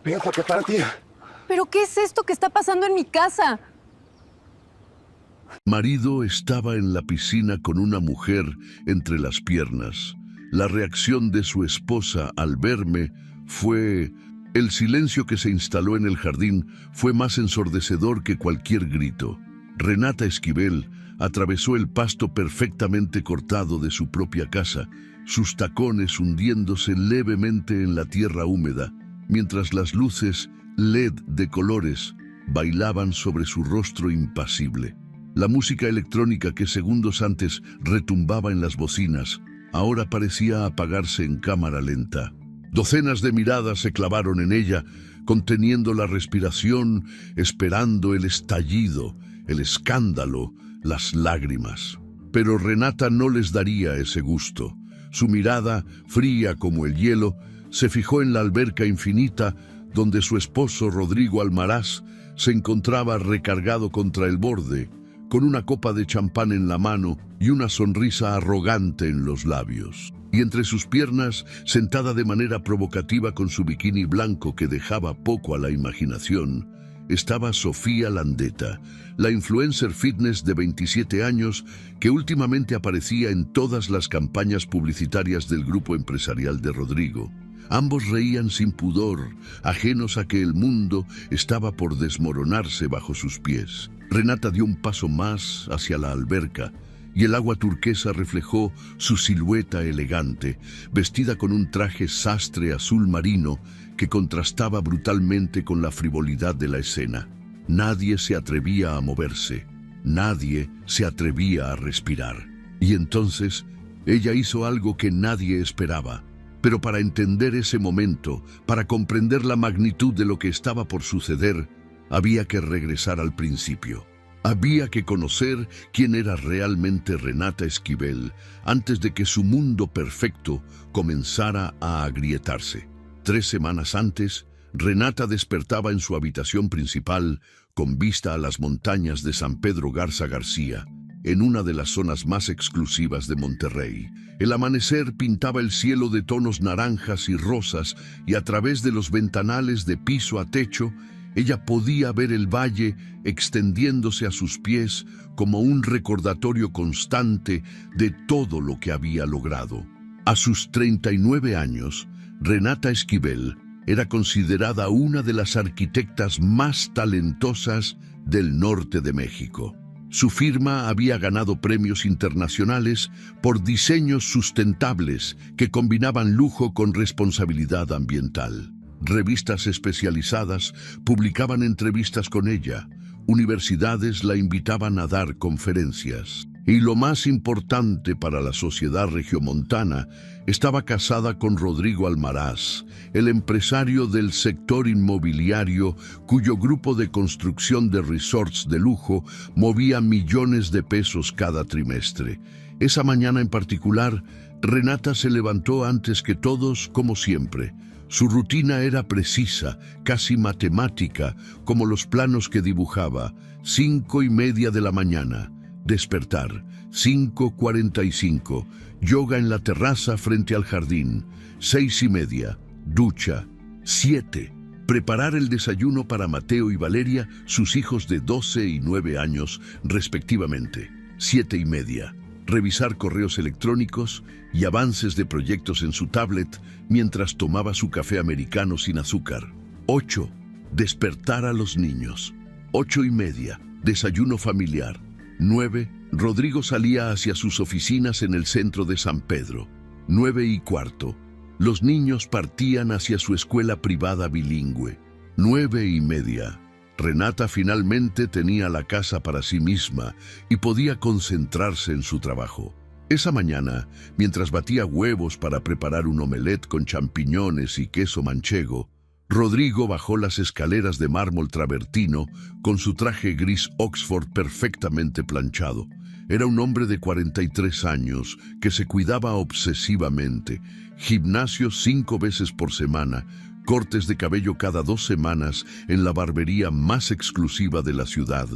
Fíjate para ti. ¿Pero qué es esto que está pasando en mi casa? Marido estaba en la piscina con una mujer entre las piernas. La reacción de su esposa al verme fue... El silencio que se instaló en el jardín fue más ensordecedor que cualquier grito. Renata Esquivel atravesó el pasto perfectamente cortado de su propia casa, sus tacones hundiéndose levemente en la tierra húmeda, mientras las luces LED de colores bailaban sobre su rostro impasible. La música electrónica que segundos antes retumbaba en las bocinas, ahora parecía apagarse en cámara lenta. Docenas de miradas se clavaron en ella, conteniendo la respiración, esperando el estallido, el escándalo, las lágrimas. Pero Renata no les daría ese gusto. Su mirada, fría como el hielo, se fijó en la alberca infinita donde su esposo Rodrigo Almaraz se encontraba recargado contra el borde, con una copa de champán en la mano y una sonrisa arrogante en los labios. Y entre sus piernas, sentada de manera provocativa con su bikini blanco que dejaba poco a la imaginación, estaba Sofía Landeta, la influencer fitness de 27 años que últimamente aparecía en todas las campañas publicitarias del grupo empresarial de Rodrigo. Ambos reían sin pudor, ajenos a que el mundo estaba por desmoronarse bajo sus pies. Renata dio un paso más hacia la alberca y el agua turquesa reflejó su silueta elegante, vestida con un traje sastre azul marino que contrastaba brutalmente con la frivolidad de la escena. Nadie se atrevía a moverse, nadie se atrevía a respirar. Y entonces ella hizo algo que nadie esperaba. Pero para entender ese momento, para comprender la magnitud de lo que estaba por suceder, había que regresar al principio. Había que conocer quién era realmente Renata Esquivel antes de que su mundo perfecto comenzara a agrietarse. 3 semanas antes, Renata despertaba en su habitación principal con vista a las montañas de San Pedro Garza García, en una de las zonas más exclusivas de Monterrey. El amanecer pintaba el cielo de tonos naranjas y rosas y a través de los ventanales de piso a techo, ella podía ver el valle extendiéndose a sus pies como un recordatorio constante de todo lo que había logrado. A sus 39 años, Renata Esquivel era considerada una de las arquitectas más talentosas del norte de México. Su firma había ganado premios internacionales por diseños sustentables que combinaban lujo con responsabilidad ambiental. Revistas especializadas publicaban entrevistas con ella, universidades la invitaban a dar conferencias. Y lo más importante para la sociedad regiomontana, estaba casada con Rodrigo Almaraz, el empresario del sector inmobiliario cuyo grupo de construcción de resorts de lujo movía millones de pesos cada trimestre. Esa mañana en particular, Renata se levantó antes que todos, como siempre. Su rutina era precisa, casi matemática, como los planos que dibujaba. 5:30 de la mañana. Despertar, 5:45, yoga en la terraza frente al jardín, 6:30, ducha, 7, preparar el desayuno para Mateo y Valeria, sus hijos de 12 y 9 años, respectivamente, 7:30, revisar correos electrónicos y avances de proyectos en su tablet mientras tomaba su café americano sin azúcar, 8, despertar a los niños, 8:30, desayuno familiar, 9, Rodrigo salía hacia sus oficinas en el centro de San Pedro. 9:15, los niños partían hacia su escuela privada bilingüe. 9:30, Renata finalmente tenía la casa para sí misma y podía concentrarse en su trabajo. Esa mañana, mientras batía huevos para preparar un omelette con champiñones y queso manchego, Rodrigo bajó las escaleras de mármol travertino con su traje gris Oxford perfectamente planchado. Era un hombre de 43 años que se cuidaba obsesivamente, gimnasio 5 veces por semana, cortes de cabello cada 2 semanas en la barbería más exclusiva de la ciudad,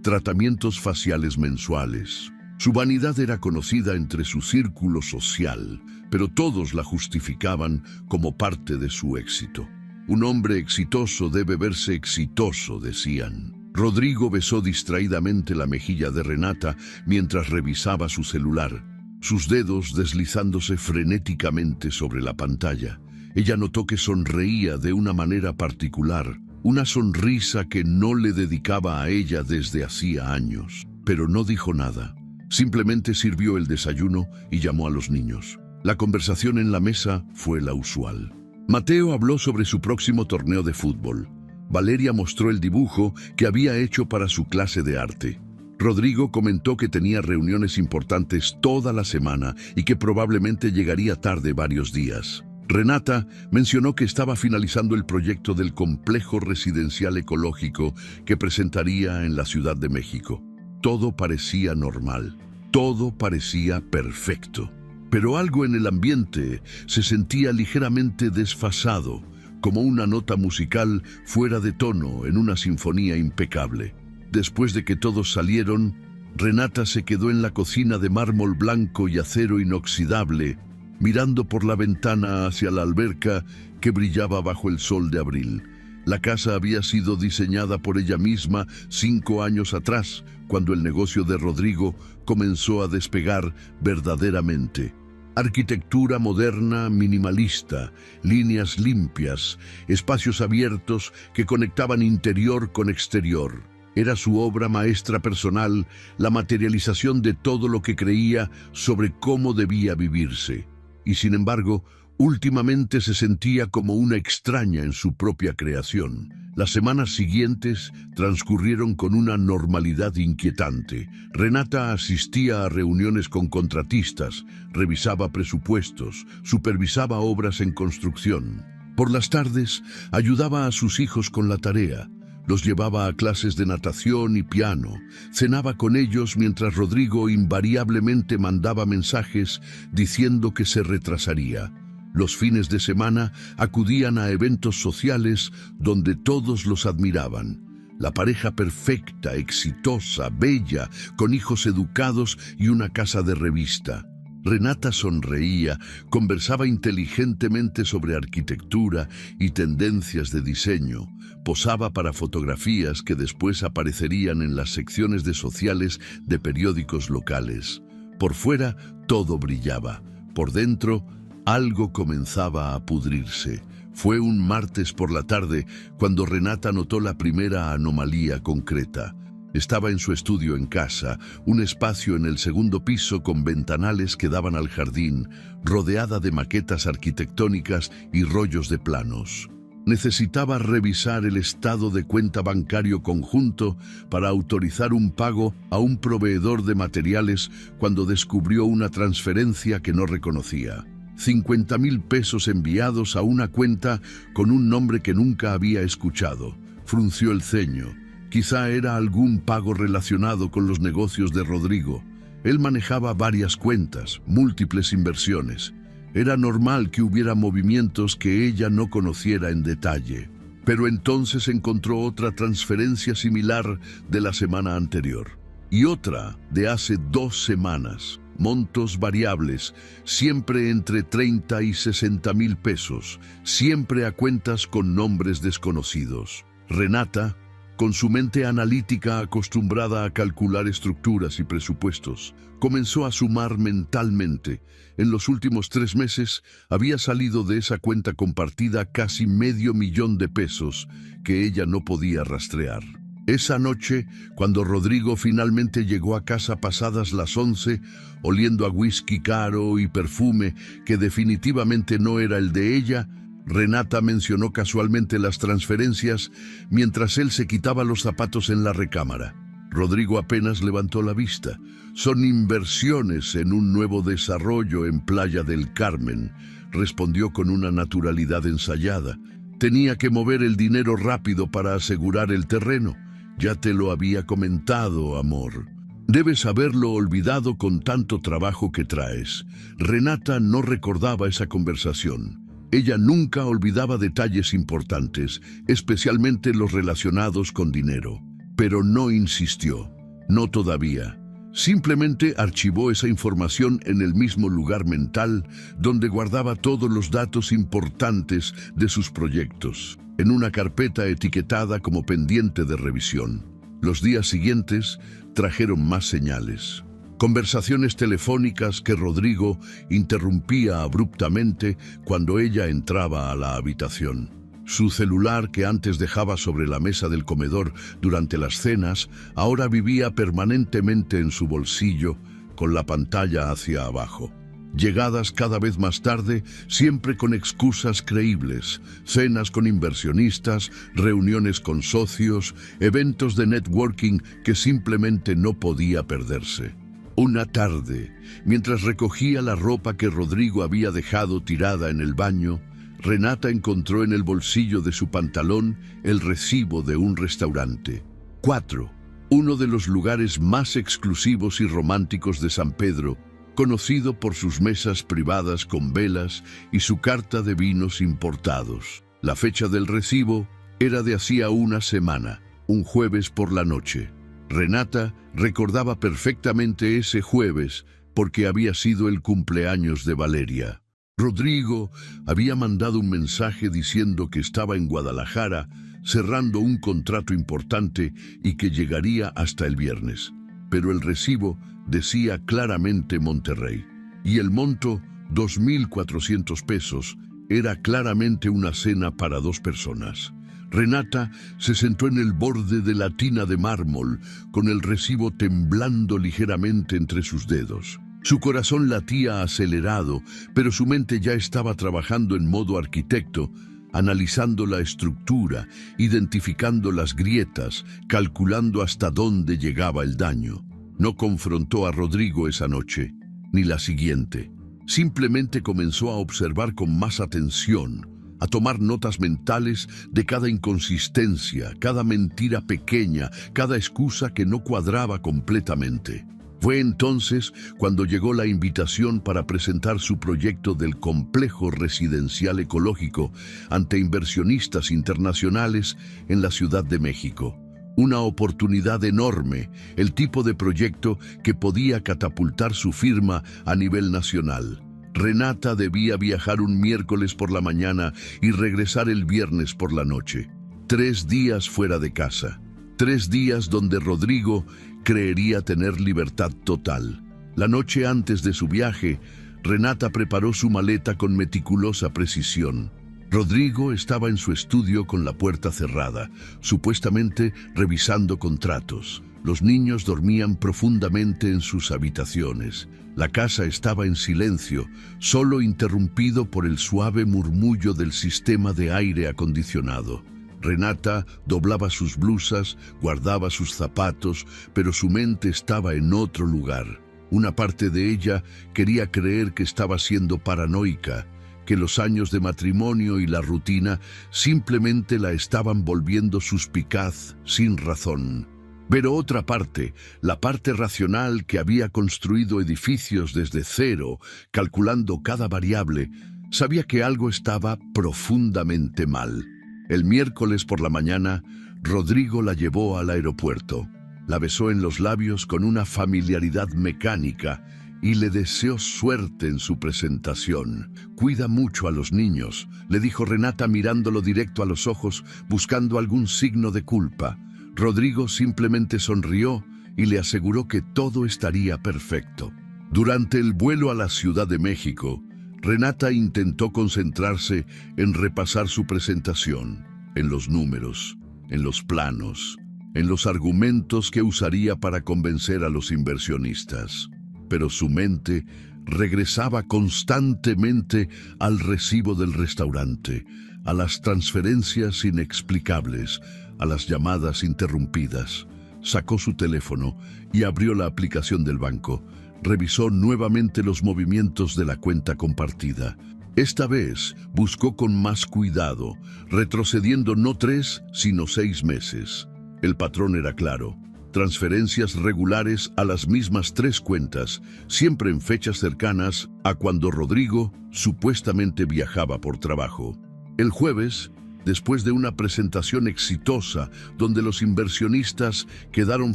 tratamientos faciales mensuales. Su vanidad era conocida entre su círculo social, pero todos la justificaban como parte de su éxito. Un hombre exitoso debe verse exitoso, decían. Rodrigo besó distraídamente la mejilla de Renata mientras revisaba su celular, sus dedos deslizándose frenéticamente sobre la pantalla. Ella notó que sonreía de una manera particular, una sonrisa que no le dedicaba a ella desde hacía años. Pero no dijo nada. Simplemente sirvió el desayuno y llamó a los niños. La conversación en la mesa fue la usual. Mateo habló sobre su próximo torneo de fútbol. Valeria mostró el dibujo que había hecho para su clase de arte. Rodrigo comentó que tenía reuniones importantes toda la semana y que probablemente llegaría tarde varios días. Renata mencionó que estaba finalizando el proyecto del complejo residencial ecológico que presentaría en la Ciudad de México. Todo parecía normal, todo parecía perfecto. Pero algo en el ambiente se sentía ligeramente desfasado, como una nota musical fuera de tono en una sinfonía impecable. Después de que todos salieron, Renata se quedó en la cocina de mármol blanco y acero inoxidable, mirando por la ventana hacia la alberca que brillaba bajo el sol de abril. La casa había sido diseñada por ella misma 5 años atrás, cuando el negocio de Rodrigo comenzó a despegar verdaderamente. Arquitectura moderna, minimalista, líneas limpias, espacios abiertos que conectaban interior con exterior. Era su obra maestra personal, la materialización de todo lo que creía sobre cómo debía vivirse. Y sin embargo, últimamente se sentía como una extraña en su propia creación. Las semanas siguientes transcurrieron con una normalidad inquietante. Renata asistía a reuniones con contratistas, revisaba presupuestos, supervisaba obras en construcción. Por las tardes, ayudaba a sus hijos con la tarea. Los llevaba a clases de natación y piano. Cenaba con ellos mientras Rodrigo invariablemente mandaba mensajes diciendo que se retrasaría. Los fines de semana acudían a eventos sociales donde todos los admiraban. La pareja perfecta, exitosa, bella, con hijos educados y una casa de revista. Renata sonreía, conversaba inteligentemente sobre arquitectura y tendencias de diseño, posaba para fotografías que después aparecerían en las secciones de sociales de periódicos locales. Por fuera todo brillaba, por dentro algo comenzaba a pudrirse. Fue un martes por la tarde cuando Renata notó la primera anomalía concreta. Estaba en su estudio en casa, un espacio en el segundo piso con ventanales que daban al jardín, rodeada de maquetas arquitectónicas y rollos de planos. Necesitaba revisar el estado de cuenta bancario conjunto para autorizar un pago a un proveedor de materiales cuando descubrió una transferencia que no reconocía. 50,000 pesos enviados a una cuenta con un nombre que nunca había escuchado. Frunció el ceño. Quizá era algún pago relacionado con los negocios de Rodrigo. Él manejaba varias cuentas, múltiples inversiones. Era normal que hubiera movimientos que ella no conociera en detalle. Pero entonces encontró otra transferencia similar de la semana anterior. Y otra de hace 2 semanas. Montos variables, siempre entre 30 y 60,000 pesos, siempre a cuentas con nombres desconocidos. Renata, con su mente analítica acostumbrada a calcular estructuras y presupuestos, comenzó a sumar mentalmente. En los últimos 3 meses había salido de esa cuenta compartida casi $500,000 de pesos que ella no podía rastrear. Esa noche, cuando Rodrigo finalmente llegó a casa pasadas las 11, oliendo a whisky caro y perfume que definitivamente no era el de ella, Renata mencionó casualmente las transferencias mientras él se quitaba los zapatos en la recámara. Rodrigo apenas levantó la vista. Son inversiones en un nuevo desarrollo en Playa del Carmen, respondió con una naturalidad ensayada. Tenía que mover el dinero rápido para asegurar el terreno. Ya te lo había comentado, amor. Debes haberlo olvidado con tanto trabajo que traes. Renata no recordaba esa conversación. Ella nunca olvidaba detalles importantes, especialmente los relacionados con dinero. Pero no insistió. No todavía. Simplemente archivó esa información en el mismo lugar mental donde guardaba todos los datos importantes de sus proyectos, en una carpeta etiquetada como pendiente de revisión. Los días siguientes trajeron más señales. Conversaciones telefónicas que Rodrigo interrumpía abruptamente cuando ella entraba a la habitación. Su celular, que antes dejaba sobre la mesa del comedor durante las cenas, ahora vivía permanentemente en su bolsillo, con la pantalla hacia abajo. Llegadas cada vez más tarde, siempre con excusas creíbles: cenas con inversionistas, reuniones con socios, eventos de networking que simplemente no podía perderse. Una tarde, mientras recogía la ropa que Rodrigo había dejado tirada en el baño, Renata encontró en el bolsillo de su pantalón el recibo de un restaurante. 4. Uno de los lugares más exclusivos y románticos de San Pedro, conocido por sus mesas privadas con velas y su carta de vinos importados. La fecha del recibo era de hacía una semana, un jueves por la noche. Renata recordaba perfectamente ese jueves porque había sido el cumpleaños de Valeria. Rodrigo había mandado un mensaje diciendo que estaba en Guadalajara cerrando un contrato importante y que llegaría hasta el viernes. Pero el recibo decía claramente Monterrey. Y el monto, 2.400 pesos, era claramente una cena para 2 personas. Renata se sentó en el borde de la tina de mármol, con el recibo temblando ligeramente entre sus dedos. Su corazón latía acelerado, pero su mente ya estaba trabajando en modo arquitecto, analizando la estructura, identificando las grietas, calculando hasta dónde llegaba el daño. No confrontó a Rodrigo esa noche, ni la siguiente. Simplemente comenzó a observar con más atención, a tomar notas mentales de cada inconsistencia, cada mentira pequeña, cada excusa que no cuadraba completamente. Fue entonces cuando llegó la invitación para presentar su proyecto del complejo residencial ecológico ante inversionistas internacionales en la Ciudad de México. Una oportunidad enorme, el tipo de proyecto que podía catapultar su firma a nivel nacional. Renata debía viajar un miércoles por la mañana y regresar el viernes por la noche. 3 días fuera de casa. 3 días donde Rodrigo creería tener libertad total. La noche antes de su viaje, Renata preparó su maleta con meticulosa precisión. Rodrigo estaba en su estudio con la puerta cerrada, supuestamente revisando contratos. Los niños dormían profundamente en sus habitaciones. La casa estaba en silencio, solo interrumpido por el suave murmullo del sistema de aire acondicionado. Renata doblaba sus blusas, guardaba sus zapatos, pero su mente estaba en otro lugar. Una parte de ella quería creer que estaba siendo paranoica, que los años de matrimonio y la rutina simplemente la estaban volviendo suspicaz sin razón. Pero otra parte, la parte racional que había construido edificios desde cero, calculando cada variable, sabía que algo estaba profundamente mal. El miércoles por la mañana, Rodrigo la llevó al aeropuerto. La besó en los labios con una familiaridad mecánica y le deseó suerte en su presentación. «Cuida mucho a los niños», le dijo Renata mirándolo directo a los ojos, buscando algún signo de culpa. Rodrigo simplemente sonrió y le aseguró que todo estaría perfecto. Durante el vuelo a la Ciudad de México, Renata intentó concentrarse en repasar su presentación, en los números, en los planos, en los argumentos que usaría para convencer a los inversionistas. Pero su mente regresaba constantemente al recibo del restaurante, a las transferencias inexplicables, a las llamadas interrumpidas. Sacó su teléfono y abrió la aplicación del banco. Revisó nuevamente los movimientos de la cuenta compartida. Esta vez buscó con más cuidado, retrocediendo no 3, sino 6 meses. El patrón era claro: transferencias regulares a las mismas 3 cuentas, siempre en fechas cercanas a cuando Rodrigo supuestamente viajaba por trabajo. El jueves, Después de una presentación exitosa donde los inversionistas quedaron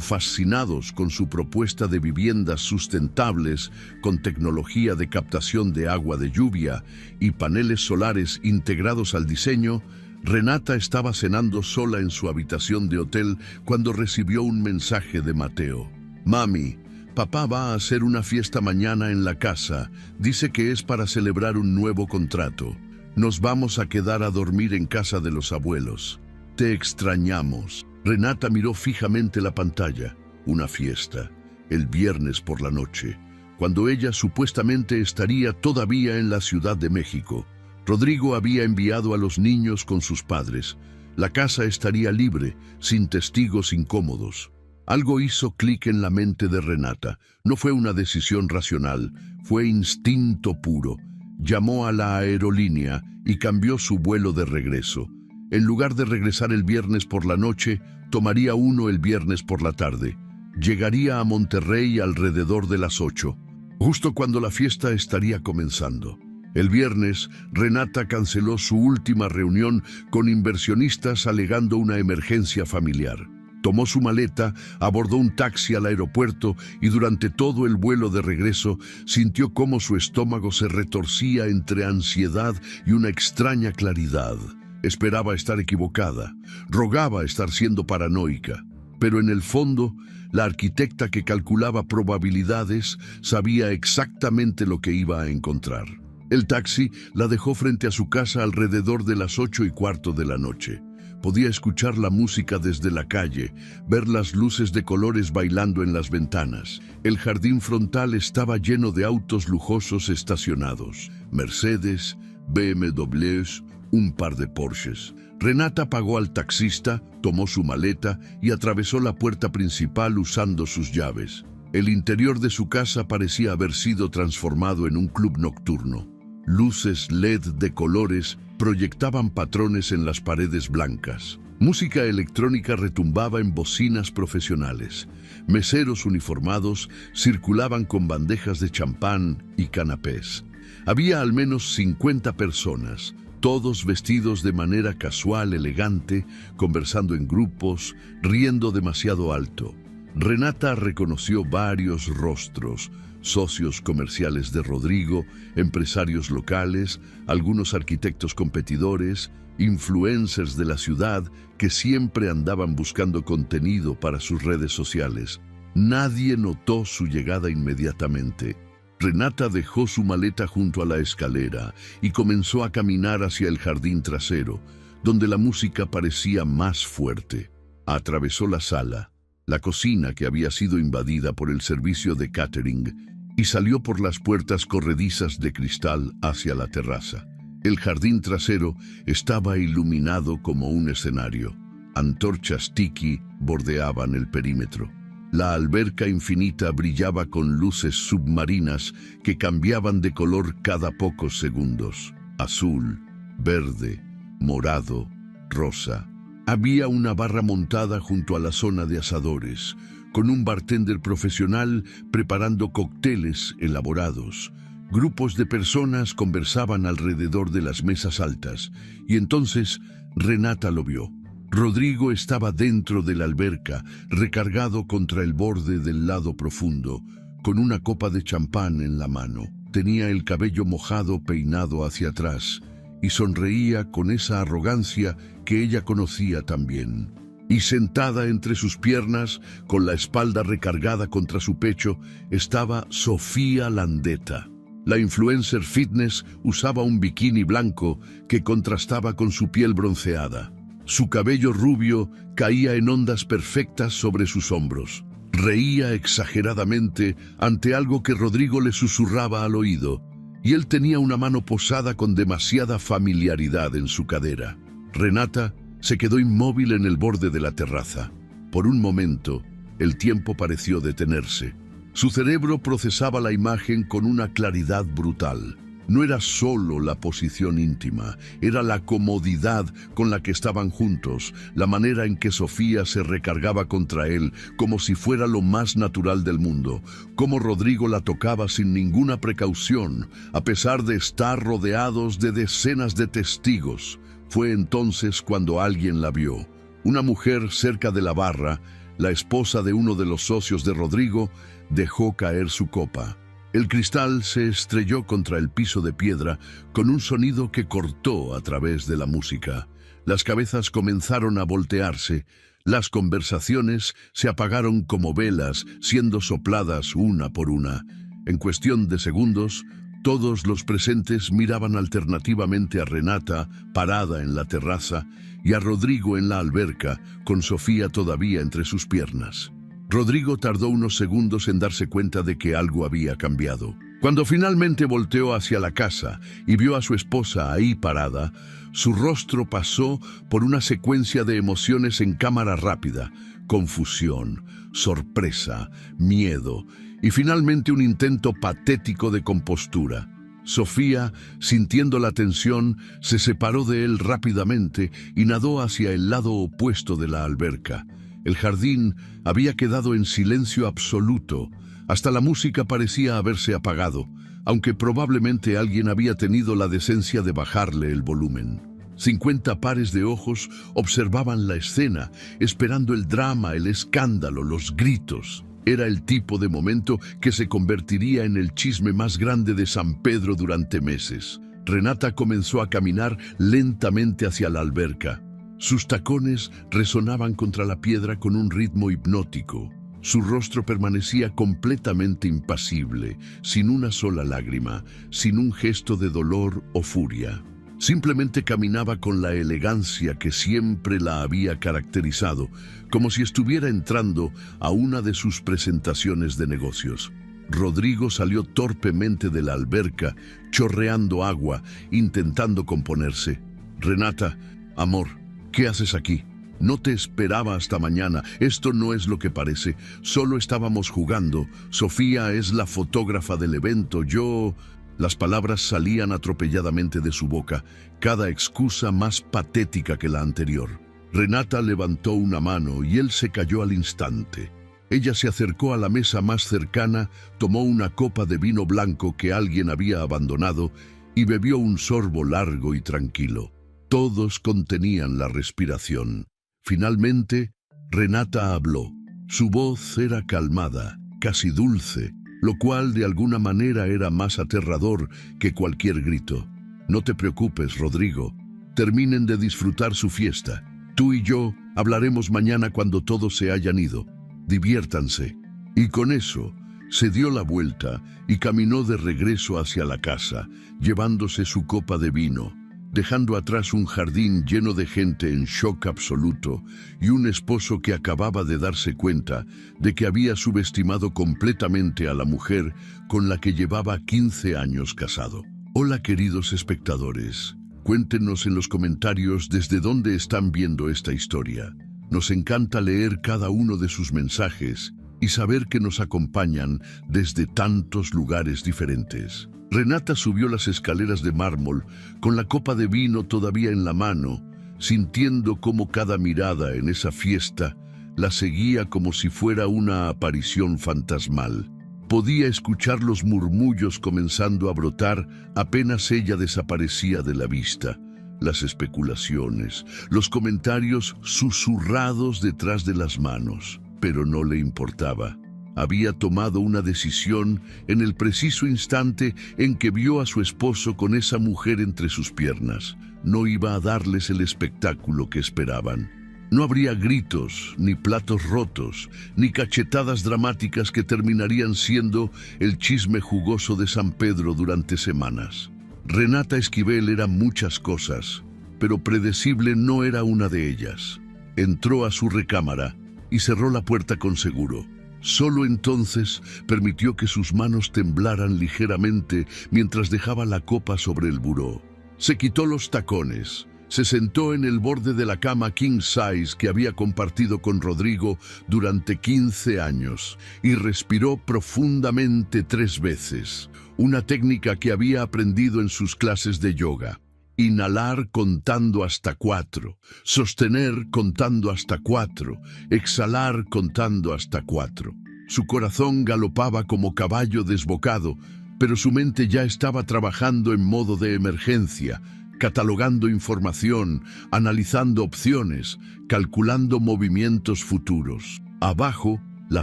fascinados con su propuesta de viviendas sustentables con tecnología de captación de agua de lluvia y paneles solares integrados al diseño, Renata estaba cenando sola en su habitación de hotel cuando recibió un mensaje de Mateo. «Mami, papá va a hacer una fiesta mañana en la casa. Dice que es para celebrar un nuevo contrato. Nos vamos a quedar a dormir en casa de los abuelos. Te extrañamos». Renata miró fijamente la pantalla. Una fiesta, el viernes por la noche, cuando ella supuestamente estaría todavía en la Ciudad de México. Rodrigo había enviado a los niños con sus padres. La casa estaría libre, sin testigos incómodos. Algo hizo clic en la mente de Renata. No fue una decisión racional, fue instinto puro. Llamó a la aerolínea y cambió su vuelo de regreso. En lugar de regresar el viernes por la noche, tomaría uno el viernes por la tarde. Llegaría a Monterrey alrededor de las 8, justo cuando la fiesta estaría comenzando. El viernes, Renata canceló su última reunión con inversionistas alegando una emergencia familiar. Tomó su maleta, abordó un taxi al aeropuerto y durante todo el vuelo de regreso sintió cómo su estómago se retorcía entre ansiedad y una extraña claridad. Esperaba estar equivocada, rogaba estar siendo paranoica, pero en el fondo, la arquitecta que calculaba probabilidades sabía exactamente lo que iba a encontrar. El taxi la dejó frente a su casa alrededor de las 8:15 de la noche. Podía escuchar la música desde la calle, ver las luces de colores bailando en las ventanas. El jardín frontal estaba lleno de autos lujosos estacionados. Mercedes, BMWs, un par de Porsches. Renata pagó al taxista, tomó su maleta y atravesó la puerta principal usando sus llaves. El interior de su casa parecía haber sido transformado en un club nocturno. Luces LED de colores proyectaban patrones en las paredes blancas. Música electrónica retumbaba en bocinas profesionales. Meseros uniformados circulaban con bandejas de champán y canapés. Había al menos 50 personas, todos vestidos de manera casual, elegante, conversando en grupos, riendo demasiado alto. Renata reconoció varios rostros: socios comerciales de Rodrigo, empresarios locales, algunos arquitectos competidores, influencers de la ciudad que siempre andaban buscando contenido para sus redes sociales. Nadie notó su llegada inmediatamente. Renata dejó su maleta junto a la escalera y comenzó a caminar hacia el jardín trasero, donde la música parecía más fuerte. Atravesó la sala, la cocina que había sido invadida por el servicio de catering, y salió por las puertas corredizas de cristal hacia la terraza. El jardín trasero estaba iluminado como un escenario. Antorchas tiki bordeaban el perímetro. La alberca infinita brillaba con luces submarinas que cambiaban de color cada pocos segundos. Azul, verde, morado, rosa. Había una barra montada junto a la zona de asadores, con un bartender profesional preparando cócteles elaborados. Grupos de personas conversaban alrededor de las mesas altas, y entonces Renata lo vio. Rodrigo estaba dentro de la alberca, recargado contra el borde del lado profundo, con una copa de champán en la mano. Tenía el cabello mojado peinado hacia atrás, y sonreía con esa arrogancia que ella conocía también. Y sentada entre sus piernas, con la espalda recargada contra su pecho, estaba Sofía Landeta. La influencer fitness usaba un bikini blanco que contrastaba con su piel bronceada. Su cabello rubio caía en ondas perfectas sobre sus hombros. Reía exageradamente ante algo que Rodrigo le susurraba al oído, y él tenía una mano posada con demasiada familiaridad en su cadera. Renata se quedó inmóvil en el borde de la terraza. Por un momento, el tiempo pareció detenerse. Su cerebro procesaba la imagen con una claridad brutal. No era solo la posición íntima, era la comodidad con la que estaban juntos, la manera en que Sofía se recargaba contra él, como si fuera lo más natural del mundo, cómo Rodrigo la tocaba sin ninguna precaución, a pesar de estar rodeados de decenas de testigos, Fue entonces cuando alguien la vio. Una mujer cerca de la barra, la esposa de uno de los socios de Rodrigo, dejó caer su copa. El cristal se estrelló contra el piso de piedra con un sonido que cortó a través de la música. Las cabezas comenzaron a voltearse. Las conversaciones se apagaron como velas, siendo sopladas una por una. En cuestión de segundos, todos los presentes miraban alternativamente a Renata, parada en la terraza, y a Rodrigo en la alberca, con Sofía todavía entre sus piernas. Rodrigo tardó unos segundos en darse cuenta de que algo había cambiado. Cuando finalmente volteó hacia la casa y vio a su esposa ahí parada, su rostro pasó por una secuencia de emociones en cámara rápida: confusión, sorpresa, miedo y finalmente un intento patético de compostura. Sofía, sintiendo la tensión, se separó de él rápidamente y nadó hacia el lado opuesto de la alberca. El jardín había quedado en silencio absoluto. Hasta la música parecía haberse apagado, aunque probablemente alguien había tenido la decencia de bajarle el volumen. 50 pares de ojos observaban la escena, esperando el drama, el escándalo, los gritos. Era el tipo de momento que se convertiría en el chisme más grande de San Pedro durante meses. Renata comenzó a caminar lentamente hacia la alberca. Sus tacones resonaban contra la piedra con un ritmo hipnótico. Su rostro permanecía completamente impasible, sin una sola lágrima, sin un gesto de dolor o furia. Simplemente caminaba con la elegancia que siempre la había caracterizado, como si estuviera entrando a una de sus presentaciones de negocios. Rodrigo salió torpemente de la alberca, chorreando agua, intentando componerse. «Renata, amor, ¿qué haces aquí? No te esperaba hasta mañana. Esto no es lo que parece. Solo estábamos jugando. Sofía es la fotógrafa del evento. Yo...» Las palabras salían atropelladamente de su boca, cada excusa más patética que la anterior. Renata levantó una mano y él se cayó al instante. Ella se acercó a la mesa más cercana, tomó una copa de vino blanco que alguien había abandonado y bebió un sorbo largo y tranquilo. Todos contenían la respiración. Finalmente, Renata habló. Su voz era calmada, casi dulce, lo cual de alguna manera era más aterrador que cualquier grito. «No te preocupes, Rodrigo. Terminen de disfrutar su fiesta. Tú y yo hablaremos mañana cuando todos se hayan ido. Diviértanse». Y con eso, se dio la vuelta y caminó de regreso hacia la casa, llevándose su copa de vino, dejando atrás un jardín lleno de gente en shock absoluto y un esposo que acababa de darse cuenta de que había subestimado completamente a la mujer con la que llevaba 15 años casado. Hola, queridos espectadores. Cuéntenos en los comentarios desde dónde están viendo esta historia. Nos encanta leer cada uno de sus mensajes y saber que nos acompañan desde tantos lugares diferentes. Renata subió las escaleras de mármol con la copa de vino todavía en la mano, sintiendo cómo cada mirada en esa fiesta la seguía como si fuera una aparición fantasmal. Podía escuchar los murmullos comenzando a brotar apenas ella desaparecía de la vista. Las especulaciones, los comentarios susurrados detrás de las manos, pero no le importaba. Había tomado una decisión en el preciso instante en que vio a su esposo con esa mujer entre sus piernas. No iba a darles el espectáculo que esperaban. No habría gritos, ni platos rotos, ni cachetadas dramáticas que terminarían siendo el chisme jugoso de San Pedro durante semanas. Renata Esquivel era muchas cosas, pero predecible no era una de ellas. Entró a su recámara y cerró la puerta con seguro. Solo entonces permitió que sus manos temblaran ligeramente mientras dejaba la copa sobre el buró. Se quitó los tacones, se sentó en el borde de la cama king size que había compartido con Rodrigo durante 15 años y respiró profundamente 3 veces, una técnica que había aprendido en sus clases de yoga. Inhalar contando hasta 4, sostener contando hasta 4, exhalar contando hasta 4. Su corazón galopaba como caballo desbocado, pero su mente ya estaba trabajando en modo de emergencia, catalogando información, analizando opciones, calculando movimientos futuros. Abajo, la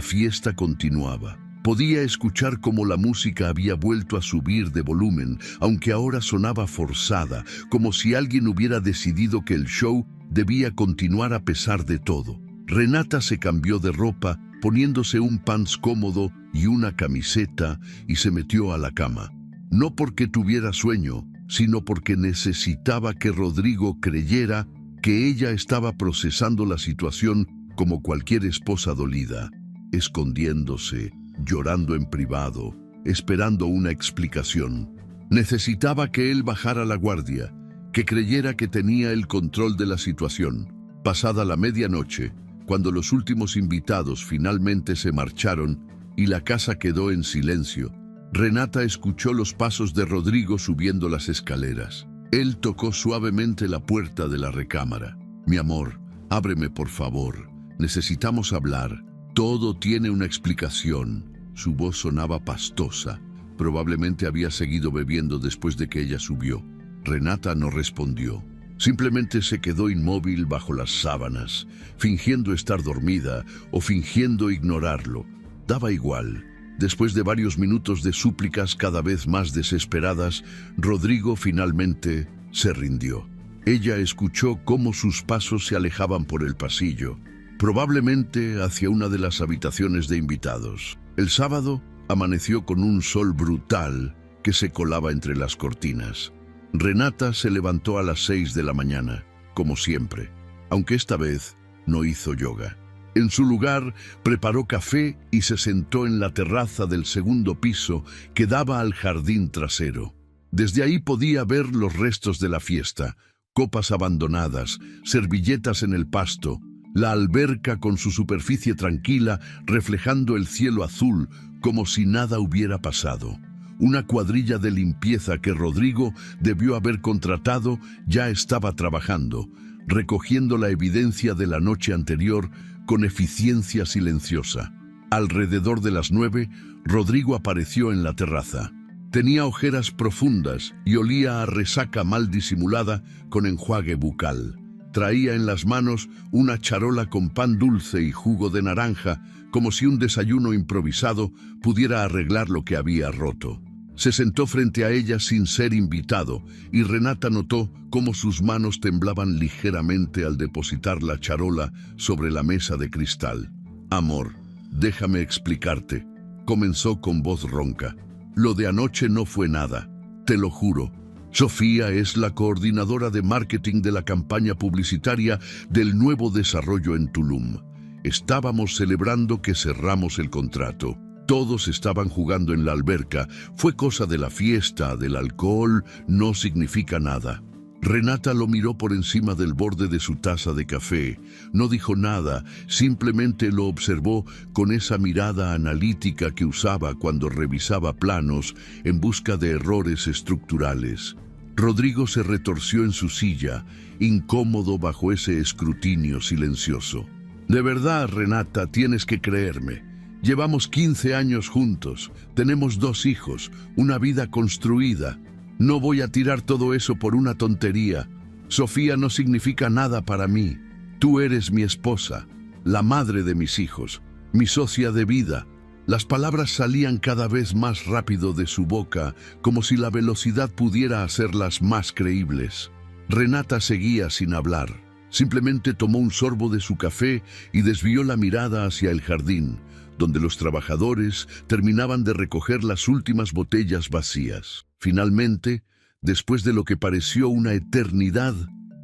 fiesta continuaba. Podía escuchar cómo la música había vuelto a subir de volumen, aunque ahora sonaba forzada, como si alguien hubiera decidido que el show debía continuar a pesar de todo. Renata se cambió de ropa, poniéndose un pants cómodo y una camiseta, y se metió a la cama. No porque tuviera sueño, sino porque necesitaba que Rodrigo creyera que ella estaba procesando la situación como cualquier esposa dolida, escondiéndose, llorando en privado, esperando una explicación. Necesitaba que él bajara la guardia, que creyera que tenía el control de la situación. Pasada la medianoche, cuando los últimos invitados finalmente se marcharon y la casa quedó en silencio, Renata escuchó los pasos de Rodrigo subiendo las escaleras. Él tocó suavemente la puerta de la recámara. «Mi amor, ábreme por favor. Necesitamos hablar. Todo tiene una explicación». Su voz sonaba pastosa. Probablemente había seguido bebiendo después de que ella subió. Renata no respondió. Simplemente se quedó inmóvil bajo las sábanas, fingiendo estar dormida o fingiendo ignorarlo. Daba igual. Después de varios minutos de súplicas cada vez más desesperadas, Rodrigo finalmente se rindió. Ella escuchó cómo sus pasos se alejaban por el pasillo, probablemente hacia una de las habitaciones de invitados. El sábado amaneció con un sol brutal que se colaba entre las cortinas. Renata se levantó a las 6 de la mañana, como siempre, aunque esta vez no hizo yoga. En su lugar, preparó café y se sentó en la terraza del segundo piso que daba al jardín trasero. Desde ahí podía ver los restos de la fiesta, copas abandonadas, servilletas en el pasto, la alberca con su superficie tranquila reflejando el cielo azul como si nada hubiera pasado. Una cuadrilla de limpieza que Rodrigo debió haber contratado ya estaba trabajando, recogiendo la evidencia de la noche anterior con eficiencia silenciosa. Alrededor de las 9, Rodrigo apareció en la terraza. Tenía ojeras profundas y olía a resaca mal disimulada con enjuague bucal. Traía en las manos una charola con pan dulce y jugo de naranja, como si un desayuno improvisado pudiera arreglar lo que había roto. Se sentó frente a ella sin ser invitado, y Renata notó cómo sus manos temblaban ligeramente al depositar la charola sobre la mesa de cristal. «Amor, déjame explicarte», comenzó con voz ronca. «Lo de anoche no fue nada, te lo juro. Sofía es la coordinadora de marketing de la campaña publicitaria del nuevo desarrollo en Tulum. Estábamos celebrando que cerramos el contrato. Todos estaban jugando en la alberca. Fue cosa de la fiesta, del alcohol, no significa nada». Renata lo miró por encima del borde de su taza de café. No dijo nada, simplemente lo observó con esa mirada analítica que usaba cuando revisaba planos en busca de errores estructurales. Rodrigo se retorció en su silla, incómodo bajo ese escrutinio silencioso. «De verdad, Renata, tienes que creerme. Llevamos 15 años juntos, tenemos 2 hijos, una vida construida. No voy a tirar todo eso por una tontería. Sofía no significa nada para mí. Tú eres mi esposa, la madre de mis hijos, mi socia de vida». Las palabras salían cada vez más rápido de su boca, como si la velocidad pudiera hacerlas más creíbles. Renata seguía sin hablar. Simplemente tomó un sorbo de su café y desvió la mirada hacia el jardín, donde los trabajadores terminaban de recoger las últimas botellas vacías. Finalmente, después de lo que pareció una eternidad,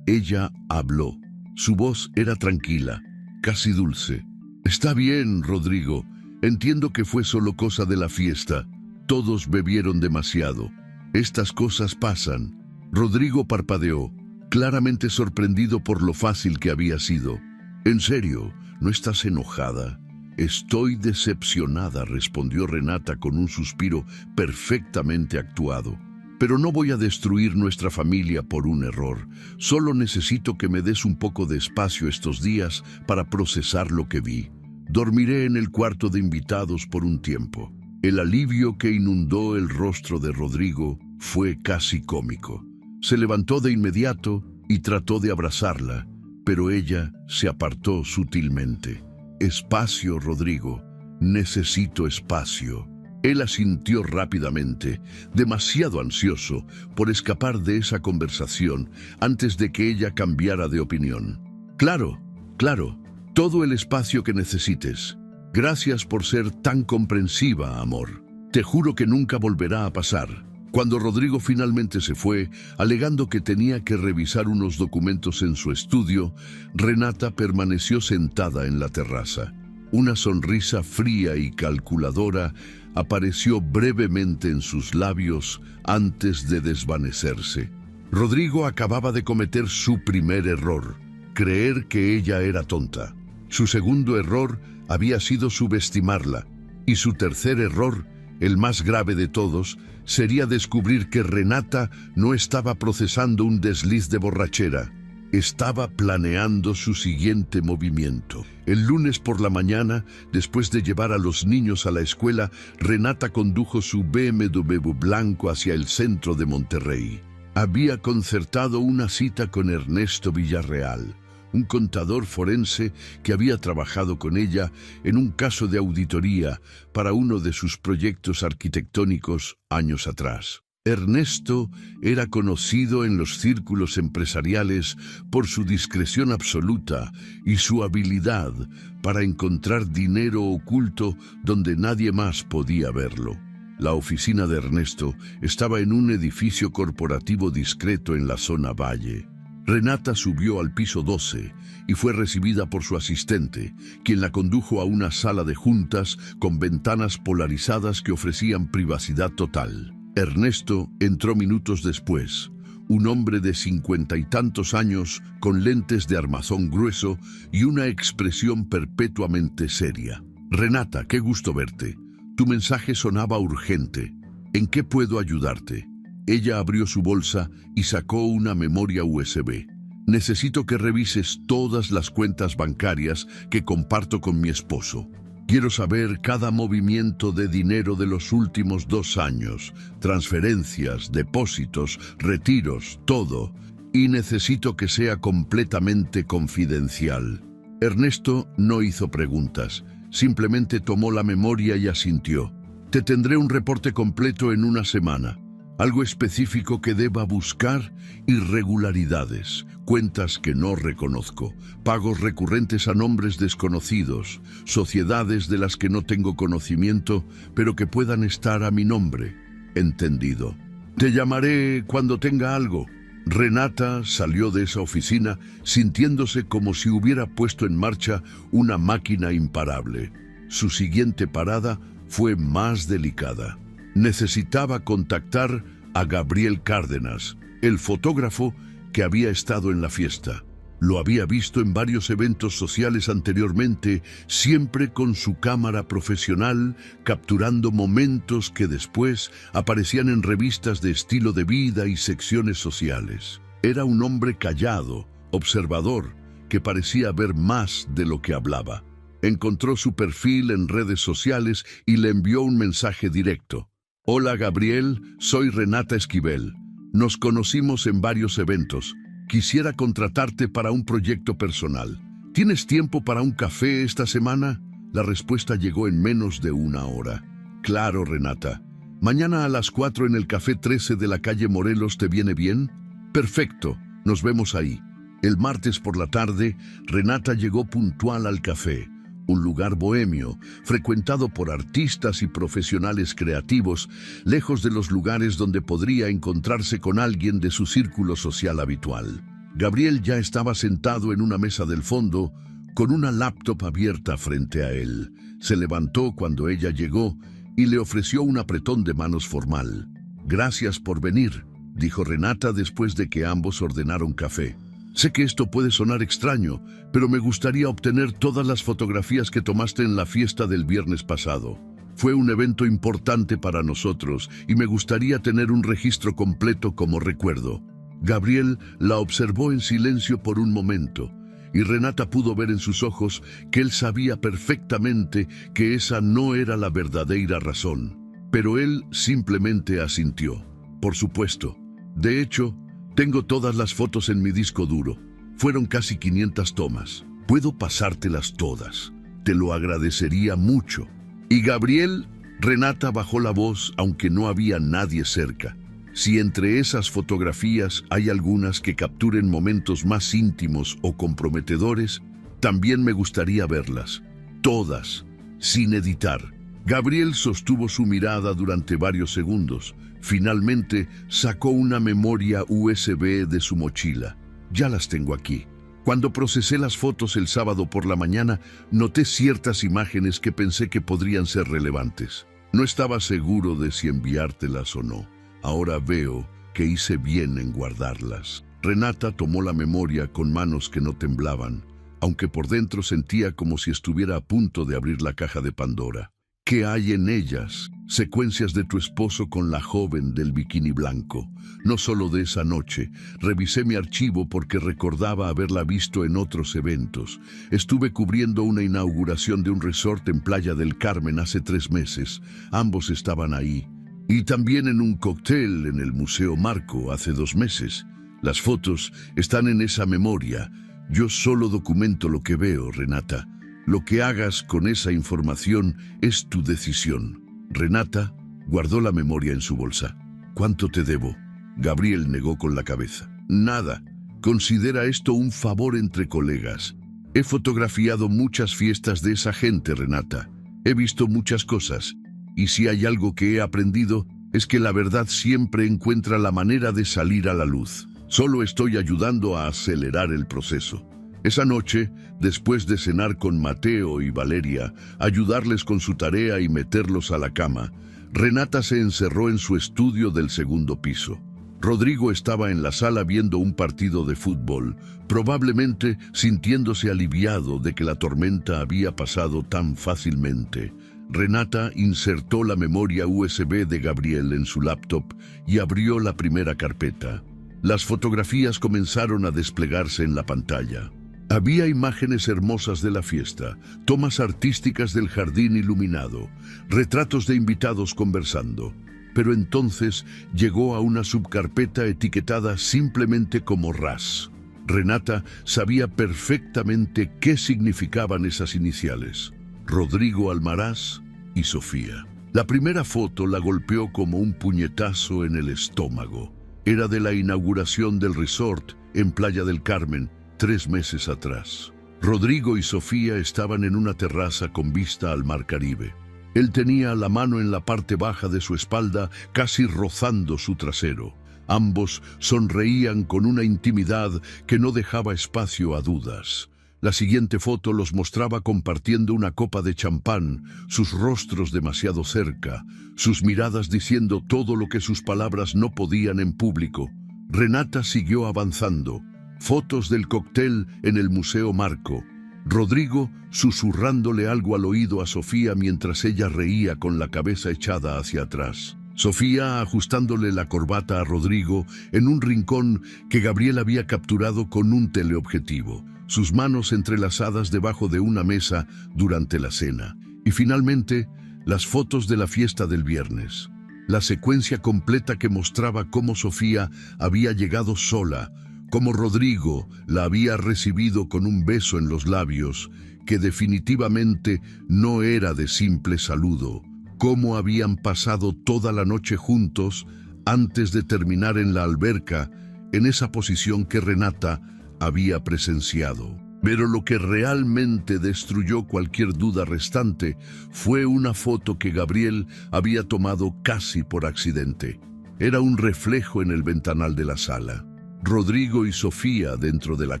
ella habló. Su voz era tranquila, casi dulce. «Está bien, Rodrigo. Entiendo que fue solo cosa de la fiesta. Todos bebieron demasiado. Estas cosas pasan». Rodrigo parpadeó, claramente sorprendido por lo fácil que había sido. «¿En serio? ¿No estás enojada?» «Estoy decepcionada», respondió Renata con un suspiro perfectamente actuado. «Pero no voy a destruir nuestra familia por un error. Solo necesito que me des un poco de espacio estos días para procesar lo que vi. Dormiré en el cuarto de invitados por un tiempo». El alivio que inundó el rostro de Rodrigo fue casi cómico. Se levantó de inmediato y trató de abrazarla, pero ella se apartó sutilmente. Espacio, Rodrigo. Necesito espacio. Él asintió rápidamente, demasiado ansioso por escapar de esa conversación antes de que ella cambiara de opinión. Claro, claro, todo el espacio que necesites. Gracias por ser tan comprensiva, amor. Te juro que nunca volverá a pasar. Cuando Rodrigo finalmente se fue, alegando que tenía que revisar unos documentos en su estudio, Renata permaneció sentada en la terraza. Una sonrisa fría y calculadora apareció brevemente en sus labios antes de desvanecerse. Rodrigo acababa de cometer su primer error, creer que ella era tonta. Su segundo error había sido subestimarla, y su tercer error, el más grave de todos, sería descubrir que Renata no estaba procesando un desliz de borrachera. Estaba planeando su siguiente movimiento. El lunes por la mañana, después de llevar a los niños a la escuela, Renata condujo su BMW blanco hacia el centro de Monterrey. Había concertado una cita con Ernesto Villarreal, un contador forense que había trabajado con ella en un caso de auditoría para uno de sus proyectos arquitectónicos años atrás. Ernesto era conocido en los círculos empresariales por su discreción absoluta y su habilidad para encontrar dinero oculto donde nadie más podía verlo. La oficina de Ernesto estaba en un edificio corporativo discreto en la zona Valle. Renata subió al piso 12 y fue recibida por su asistente, quien la condujo a una sala de juntas con ventanas polarizadas que ofrecían privacidad total. Ernesto entró minutos después, un hombre de 50 y tantos años con lentes de armazón grueso y una expresión perpetuamente seria. Renata, qué gusto verte. Tu mensaje sonaba urgente. ¿En qué puedo ayudarte? Ella abrió su bolsa y sacó una memoria USB. Necesito que revises todas las cuentas bancarias que comparto con mi esposo. Quiero saber cada movimiento de dinero de los últimos 2 años, transferencias, depósitos, retiros, todo. Y necesito que sea completamente confidencial. Ernesto no hizo preguntas, simplemente tomó la memoria y asintió. Te tendré un reporte completo en una semana. Algo específico que deba buscar: irregularidades, cuentas que no reconozco, pagos recurrentes a nombres desconocidos, sociedades de las que no tengo conocimiento, pero que puedan estar a mi nombre. Entendido. Te llamaré cuando tenga algo. Renata salió de esa oficina sintiéndose como si hubiera puesto en marcha una máquina imparable. Su siguiente parada fue más delicada. Necesitaba contactar a Gabriel Cárdenas, el fotógrafo que había estado en la fiesta. Lo había visto en varios eventos sociales anteriormente, siempre con su cámara profesional, capturando momentos que después aparecían en revistas de estilo de vida y secciones sociales. Era un hombre callado, observador, que parecía ver más de lo que hablaba. Encontró su perfil en redes sociales y le envió un mensaje directo. Hola Gabriel, soy Renata Esquivel. Nos conocimos en varios eventos. Quisiera contratarte para un proyecto personal. ¿Tienes tiempo para un café esta semana? La respuesta llegó en menos de 1 hora. Claro, Renata. ¿Mañana a las 4 en el Café 13 de la calle Morelos te viene bien? Perfecto, nos vemos ahí. El martes por la tarde, Renata llegó puntual al café. Un lugar bohemio, frecuentado por artistas y profesionales creativos, lejos de los lugares donde podría encontrarse con alguien de su círculo social habitual. Gabriel ya estaba sentado en una mesa del fondo, con una laptop abierta frente a él. Se levantó cuando ella llegó y le ofreció un apretón de manos formal. Gracias por venir, dijo Renata después de que ambos ordenaron café. Sé que esto puede sonar extraño, pero me gustaría obtener todas las fotografías que tomaste en la fiesta del viernes pasado. Fue un evento importante para nosotros y me gustaría tener un registro completo como recuerdo. Gabriel la observó en silencio por un momento, y Renata pudo ver en sus ojos que él sabía perfectamente que esa no era la verdadera razón. Pero él simplemente asintió. Por supuesto. De hecho, Tengo todas las fotos en mi disco duro. Fueron casi 500 tomas. Puedo pasártelas todas. Te lo agradecería mucho. ¿Y Gabriel? Renata bajó la voz, aunque no había nadie cerca. Si entre esas fotografías hay algunas que capturen momentos más íntimos o comprometedores, también me gustaría verlas. Todas, sin editar. Gabriel sostuvo su mirada durante varios segundos. Finalmente sacó una memoria USB de su mochila. Ya las tengo aquí. Cuando procesé las fotos el sábado por la mañana, noté ciertas imágenes que pensé que podrían ser relevantes. No estaba seguro de si enviártelas o no. Ahora veo que hice bien en guardarlas. Renata tomó la memoria con manos que no temblaban, aunque por dentro sentía como si estuviera a punto de abrir la caja de Pandora. ¿Qué hay en ellas? Secuencias de tu esposo con la joven del bikini blanco. No solo de esa noche. Revisé mi archivo porque recordaba haberla visto en otros eventos. Estuve cubriendo una inauguración de un resort en Playa del Carmen hace 3 meses. Ambos estaban ahí. Y también en un cóctel en el Museo Marco hace 2 meses. Las fotos están en esa memoria. Yo solo documento lo que veo, Renata. Lo que hagas con esa información es tu decisión. Renata guardó la memoria en su bolsa. ¿Cuánto te debo? Gabriel negó con la cabeza. Nada. Considera esto un favor entre colegas. He fotografiado muchas fiestas de esa gente, Renata. He visto muchas cosas. Y si hay algo que he aprendido, es que la verdad siempre encuentra la manera de salir a la luz. Solo estoy ayudando a acelerar el proceso. Esa noche, después de cenar con Mateo y Valeria, ayudarles con su tarea y meterlos a la cama, Renata se encerró en su estudio del 2º piso. Rodrigo estaba en la sala viendo un partido de fútbol, probablemente sintiéndose aliviado de que la tormenta había pasado tan fácilmente. Renata insertó la memoria USB de Gabriel en su laptop y abrió la primera carpeta. Las fotografías comenzaron a desplegarse en la pantalla. Había imágenes hermosas de la fiesta, tomas artísticas del jardín iluminado, retratos de invitados conversando. Pero entonces llegó a una subcarpeta etiquetada simplemente como RAS. Renata sabía perfectamente qué significaban esas iniciales: Rodrigo Almaraz y Sofía. La primera foto la golpeó como un puñetazo en el estómago. Era de la inauguración del resort en Playa del Carmen, 3 meses atrás. Rodrigo y Sofía estaban en una terraza con vista al mar Caribe. Él tenía la mano en la parte baja de su espalda, casi rozando su trasero. Ambos sonreían con una intimidad que no dejaba espacio a dudas. La siguiente foto los mostraba compartiendo una copa de champán, sus rostros demasiado cerca, sus miradas diciendo todo lo que sus palabras no podían en público. Renata siguió avanzando. Fotos del cóctel en el Museo Marco. Rodrigo susurrándole algo al oído a Sofía mientras ella reía con la cabeza echada hacia atrás. Sofía ajustándole la corbata a Rodrigo en un rincón que Gabriel había capturado con un teleobjetivo, sus manos entrelazadas debajo de una mesa durante la cena. Y finalmente, las fotos de la fiesta del viernes. La secuencia completa que mostraba cómo Sofía había llegado sola, cómo Rodrigo la había recibido con un beso en los labios, que definitivamente no era de simple saludo, cómo habían pasado toda la noche juntos antes de terminar en la alberca, en esa posición que Renata había presenciado. Pero lo que realmente destruyó cualquier duda restante fue una foto que Gabriel había tomado casi por accidente. Era un reflejo en el ventanal de la sala. Rodrigo y Sofía dentro de la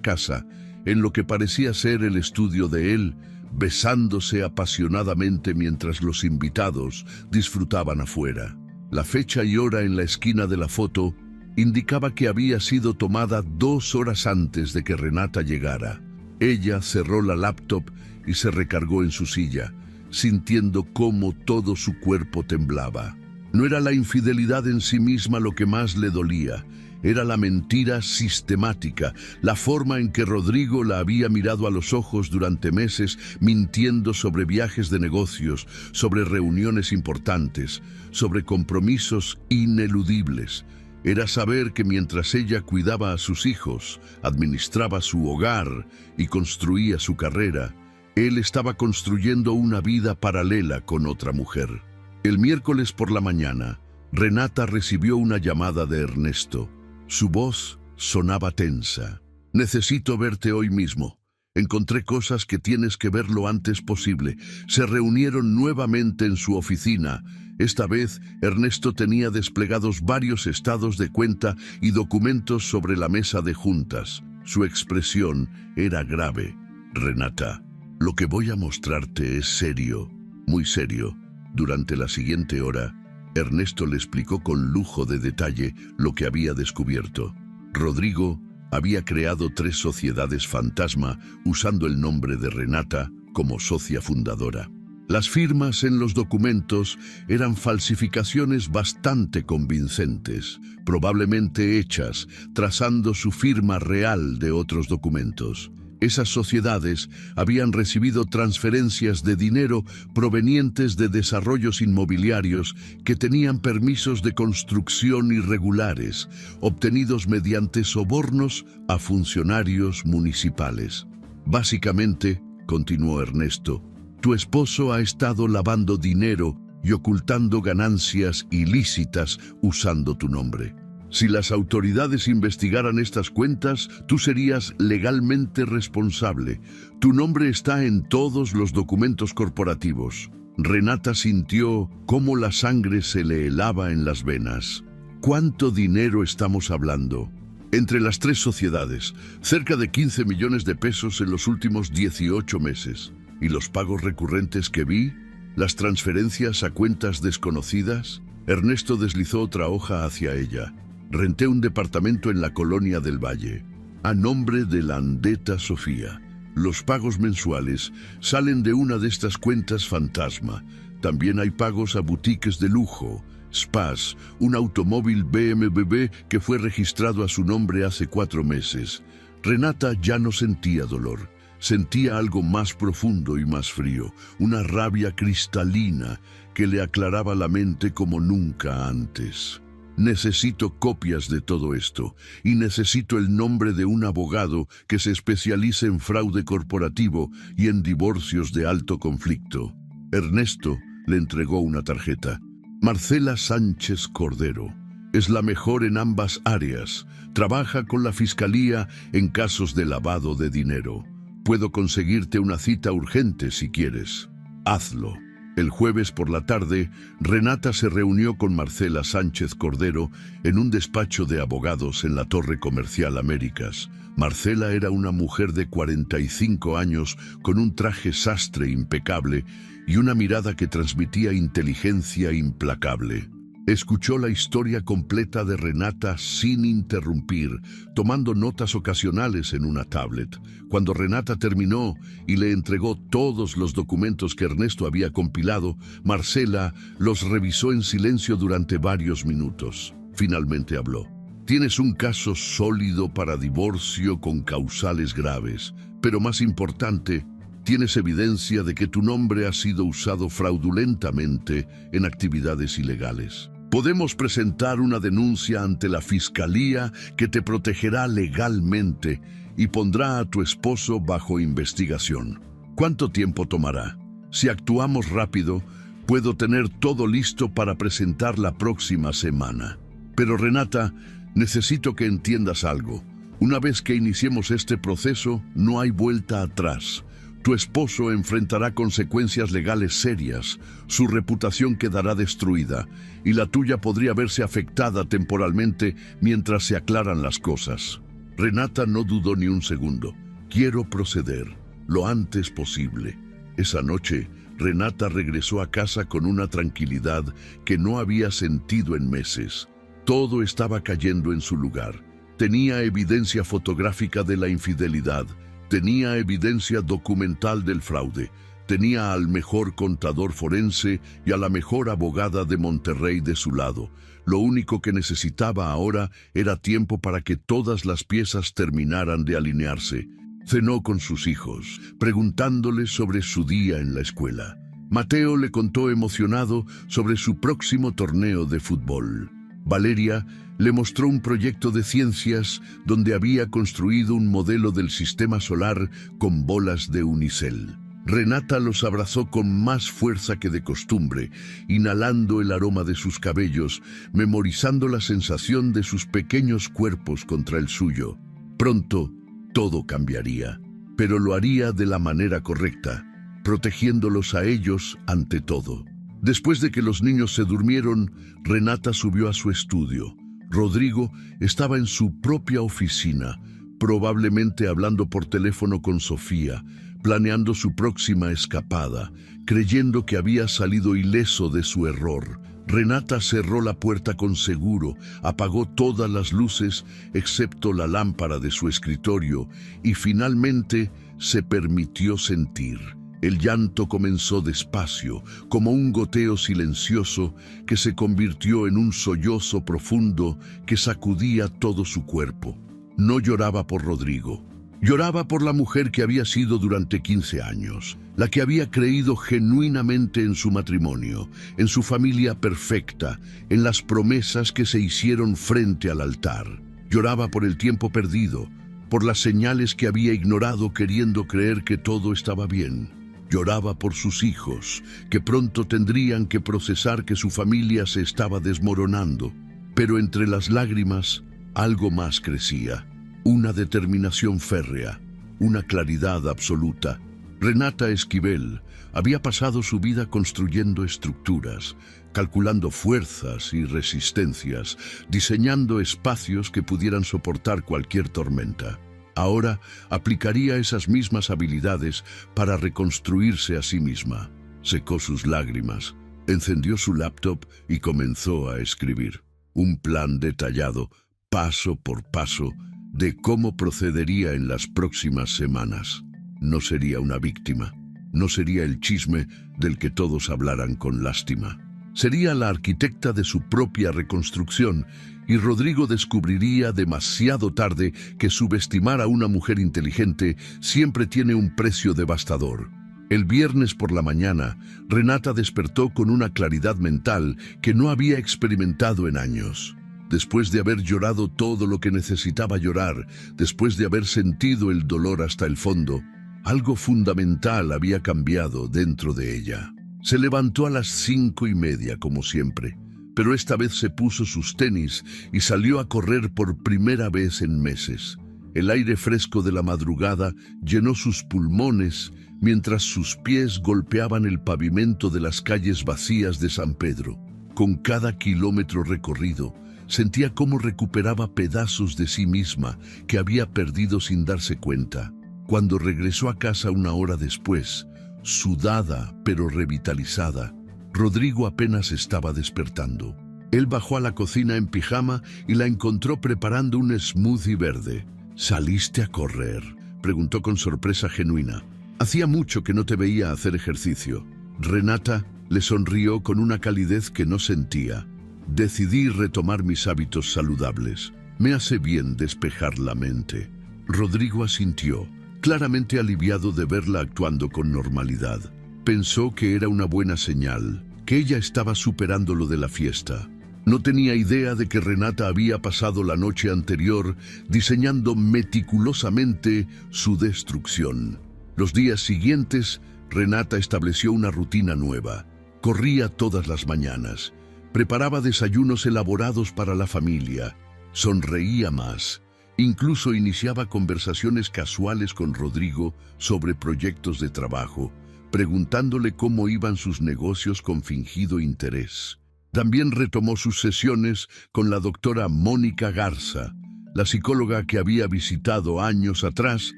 casa, en lo que parecía ser el estudio de él, besándose apasionadamente mientras los invitados disfrutaban afuera. La fecha y hora en la esquina de la foto indicaba que había sido tomada 2 horas antes de que Renata llegara. Ella cerró la laptop y se recargó en su silla, sintiendo cómo todo su cuerpo temblaba. No era la infidelidad en sí misma lo que más le dolía. Era la mentira sistemática, la forma en que Rodrigo la había mirado a los ojos durante meses, mintiendo sobre viajes de negocios, sobre reuniones importantes, sobre compromisos ineludibles. era saber que mientras ella cuidaba a sus hijos, administraba su hogar y construía su carrera, él estaba construyendo una vida paralela con otra mujer. El miércoles por la mañana, Renata recibió una llamada de Ernesto. Su voz sonaba tensa. «Necesito verte hoy mismo. Encontré cosas que tienes que ver lo antes posible». Se reunieron nuevamente en su oficina. Esta vez, Ernesto tenía desplegados varios estados de cuenta y documentos sobre la mesa de juntas. Su expresión era grave. «Renata, lo que voy a mostrarte es serio, muy serio». Durante la siguiente hora, Ernesto le explicó con lujo de detalle lo que había descubierto. Rodrigo había creado 3 sociedades fantasma usando el nombre de Renata como socia fundadora. Las firmas en los documentos eran falsificaciones bastante convincentes, probablemente hechas trazando su firma real de otros documentos. Esas sociedades habían recibido transferencias de dinero provenientes de desarrollos inmobiliarios que tenían permisos de construcción irregulares, obtenidos mediante sobornos a funcionarios municipales. Básicamente, continuó Ernesto, tu esposo ha estado lavando dinero y ocultando ganancias ilícitas usando tu nombre. Si las autoridades investigaran estas cuentas, tú serías legalmente responsable. Tu nombre está en todos los documentos corporativos. Renata sintió cómo la sangre se le helaba en las venas. ¿Cuánto dinero estamos hablando? Entre las 3 sociedades, cerca de 15 millones de pesos en los últimos 18 meses. ¿Y los pagos recurrentes que vi? ¿Las transferencias a cuentas desconocidas? Ernesto deslizó otra hoja hacia ella. Renté un departamento en la Colonia del Valle, a nombre de la Andeta Sofía. Los pagos mensuales salen de una de estas cuentas fantasma. También hay pagos a boutiques de lujo, spas, un automóvil BMW que fue registrado a su nombre hace 4 meses. Renata ya no sentía dolor. Sentía algo más profundo y más frío, una rabia cristalina que le aclaraba la mente como nunca antes. Necesito copias de todo esto y necesito el nombre de un abogado que se especialice en fraude corporativo y en divorcios de alto conflicto. Ernesto le entregó una tarjeta. Marcela Sánchez Cordero. Es la mejor en ambas áreas. Trabaja con la fiscalía en casos de lavado de dinero. Puedo conseguirte una cita urgente si quieres. Hazlo. El jueves por la tarde, Renata se reunió con Marcela Sánchez Cordero en un despacho de abogados en la Torre Comercial Américas. Marcela era una mujer de 45 años con un traje sastre impecable y una mirada que transmitía inteligencia implacable. Escuchó la historia completa de Renata sin interrumpir, tomando notas ocasionales en una tablet. Cuando Renata terminó y le entregó todos los documentos que Ernesto había compilado, Marcela los revisó en silencio durante varios minutos. Finalmente habló. Tienes un caso sólido para divorcio con causales graves, pero más importante, tienes evidencia de que tu nombre ha sido usado fraudulentamente en actividades ilegales. Podemos presentar una denuncia ante la Fiscalía que te protegerá legalmente y pondrá a tu esposo bajo investigación. ¿Cuánto tiempo tomará? Si actuamos rápido, puedo tener todo listo para presentar la próxima semana. Pero Renata, necesito que entiendas algo. Una vez que iniciemos este proceso, no hay vuelta atrás. Tu esposo enfrentará consecuencias legales serias, su reputación quedará destruida y la tuya podría verse afectada temporalmente mientras se aclaran las cosas. Renata no dudó ni un segundo. Quiero proceder lo antes posible. Esa noche, Renata regresó a casa con una tranquilidad que no había sentido en meses. Todo estaba cayendo en su lugar. Tenía evidencia fotográfica de la infidelidad. Tenía evidencia documental del fraude, tenía al mejor contador forense y a la mejor abogada de Monterrey de su lado. Lo único que necesitaba ahora era tiempo para que todas las piezas terminaran de alinearse. Cenó con sus hijos, preguntándoles sobre su día en la escuela. Mateo le contó emocionado sobre su próximo torneo de fútbol. Valeria Le mostró un proyecto de ciencias donde había construido un modelo del sistema solar con bolas de unicel. Renata los abrazó con más fuerza que de costumbre, inhalando el aroma de sus cabellos, memorizando la sensación de sus pequeños cuerpos contra el suyo. Pronto, todo cambiaría, pero lo haría de la manera correcta, protegiéndolos a ellos ante todo. Después de que los niños se durmieron, Renata subió a su estudio. Rodrigo estaba en su propia oficina, probablemente hablando por teléfono con Sofía, planeando su próxima escapada, creyendo que había salido ileso de su error. Renata cerró la puerta con seguro, apagó todas las luces excepto la lámpara de su escritorio y finalmente se permitió sentir. El llanto comenzó despacio, como un goteo silencioso que se convirtió en un sollozo profundo que sacudía todo su cuerpo. No lloraba por Rodrigo. Lloraba por la mujer que había sido durante 15 años, la que había creído genuinamente en su matrimonio, en su familia perfecta, en las promesas que se hicieron frente al altar. Lloraba por el tiempo perdido, por las señales que había ignorado queriendo creer que todo estaba bien. Lloraba por sus hijos, que pronto tendrían que procesar que su familia se estaba desmoronando. Pero entre las lágrimas, algo más crecía. Una determinación férrea, una claridad absoluta. Renata Esquivel había pasado su vida construyendo estructuras, calculando fuerzas y resistencias, diseñando espacios que pudieran soportar cualquier tormenta. Ahora aplicaría esas mismas habilidades para reconstruirse a sí misma. Secó sus lágrimas, encendió su laptop y comenzó a escribir. Un plan detallado, paso por paso, de cómo procedería en las próximas semanas. No sería una víctima, no sería el chisme del que todos hablaran con lástima. Sería la arquitecta de su propia reconstrucción y Rodrigo descubriría demasiado tarde que subestimar a una mujer inteligente siempre tiene un precio devastador. El viernes por la mañana, Renata despertó con una claridad mental que no había experimentado en años. Después de haber llorado todo lo que necesitaba llorar, después de haber sentido el dolor hasta el fondo, algo fundamental había cambiado dentro de ella. Se levantó a las 5:30 como siempre, pero esta vez se puso sus tenis y salió a correr por primera vez en meses. El aire fresco de la madrugada llenó sus pulmones mientras sus pies golpeaban el pavimento de las calles vacías de San Pedro. Con cada kilómetro recorrido, sentía cómo recuperaba pedazos de sí misma que había perdido sin darse cuenta. Cuando regresó a casa una hora después, sudada pero revitalizada, Rodrigo apenas estaba despertando. Él bajó a la cocina en pijama y la encontró preparando un smoothie verde. ¿Saliste a correr?, preguntó con sorpresa genuina. Hacía mucho que no te veía hacer ejercicio. Renata le sonrió con una calidez que no sentía. Decidí retomar mis hábitos saludables. Me hace bien despejar la mente. Rodrigo asintió, claramente aliviado de verla actuando con normalidad. Pensó que era una buena señal, que ella estaba superando lo de la fiesta. No tenía idea de que Renata había pasado la noche anterior diseñando meticulosamente su destrucción. Los días siguientes, Renata estableció una rutina nueva. Corría todas las mañanas. Preparaba desayunos elaborados para la familia, sonreía más, incluso iniciaba conversaciones casuales con Rodrigo sobre proyectos de trabajo, preguntándole cómo iban sus negocios con fingido interés. También retomó sus sesiones con la doctora Mónica Garza, la psicóloga que había visitado años atrás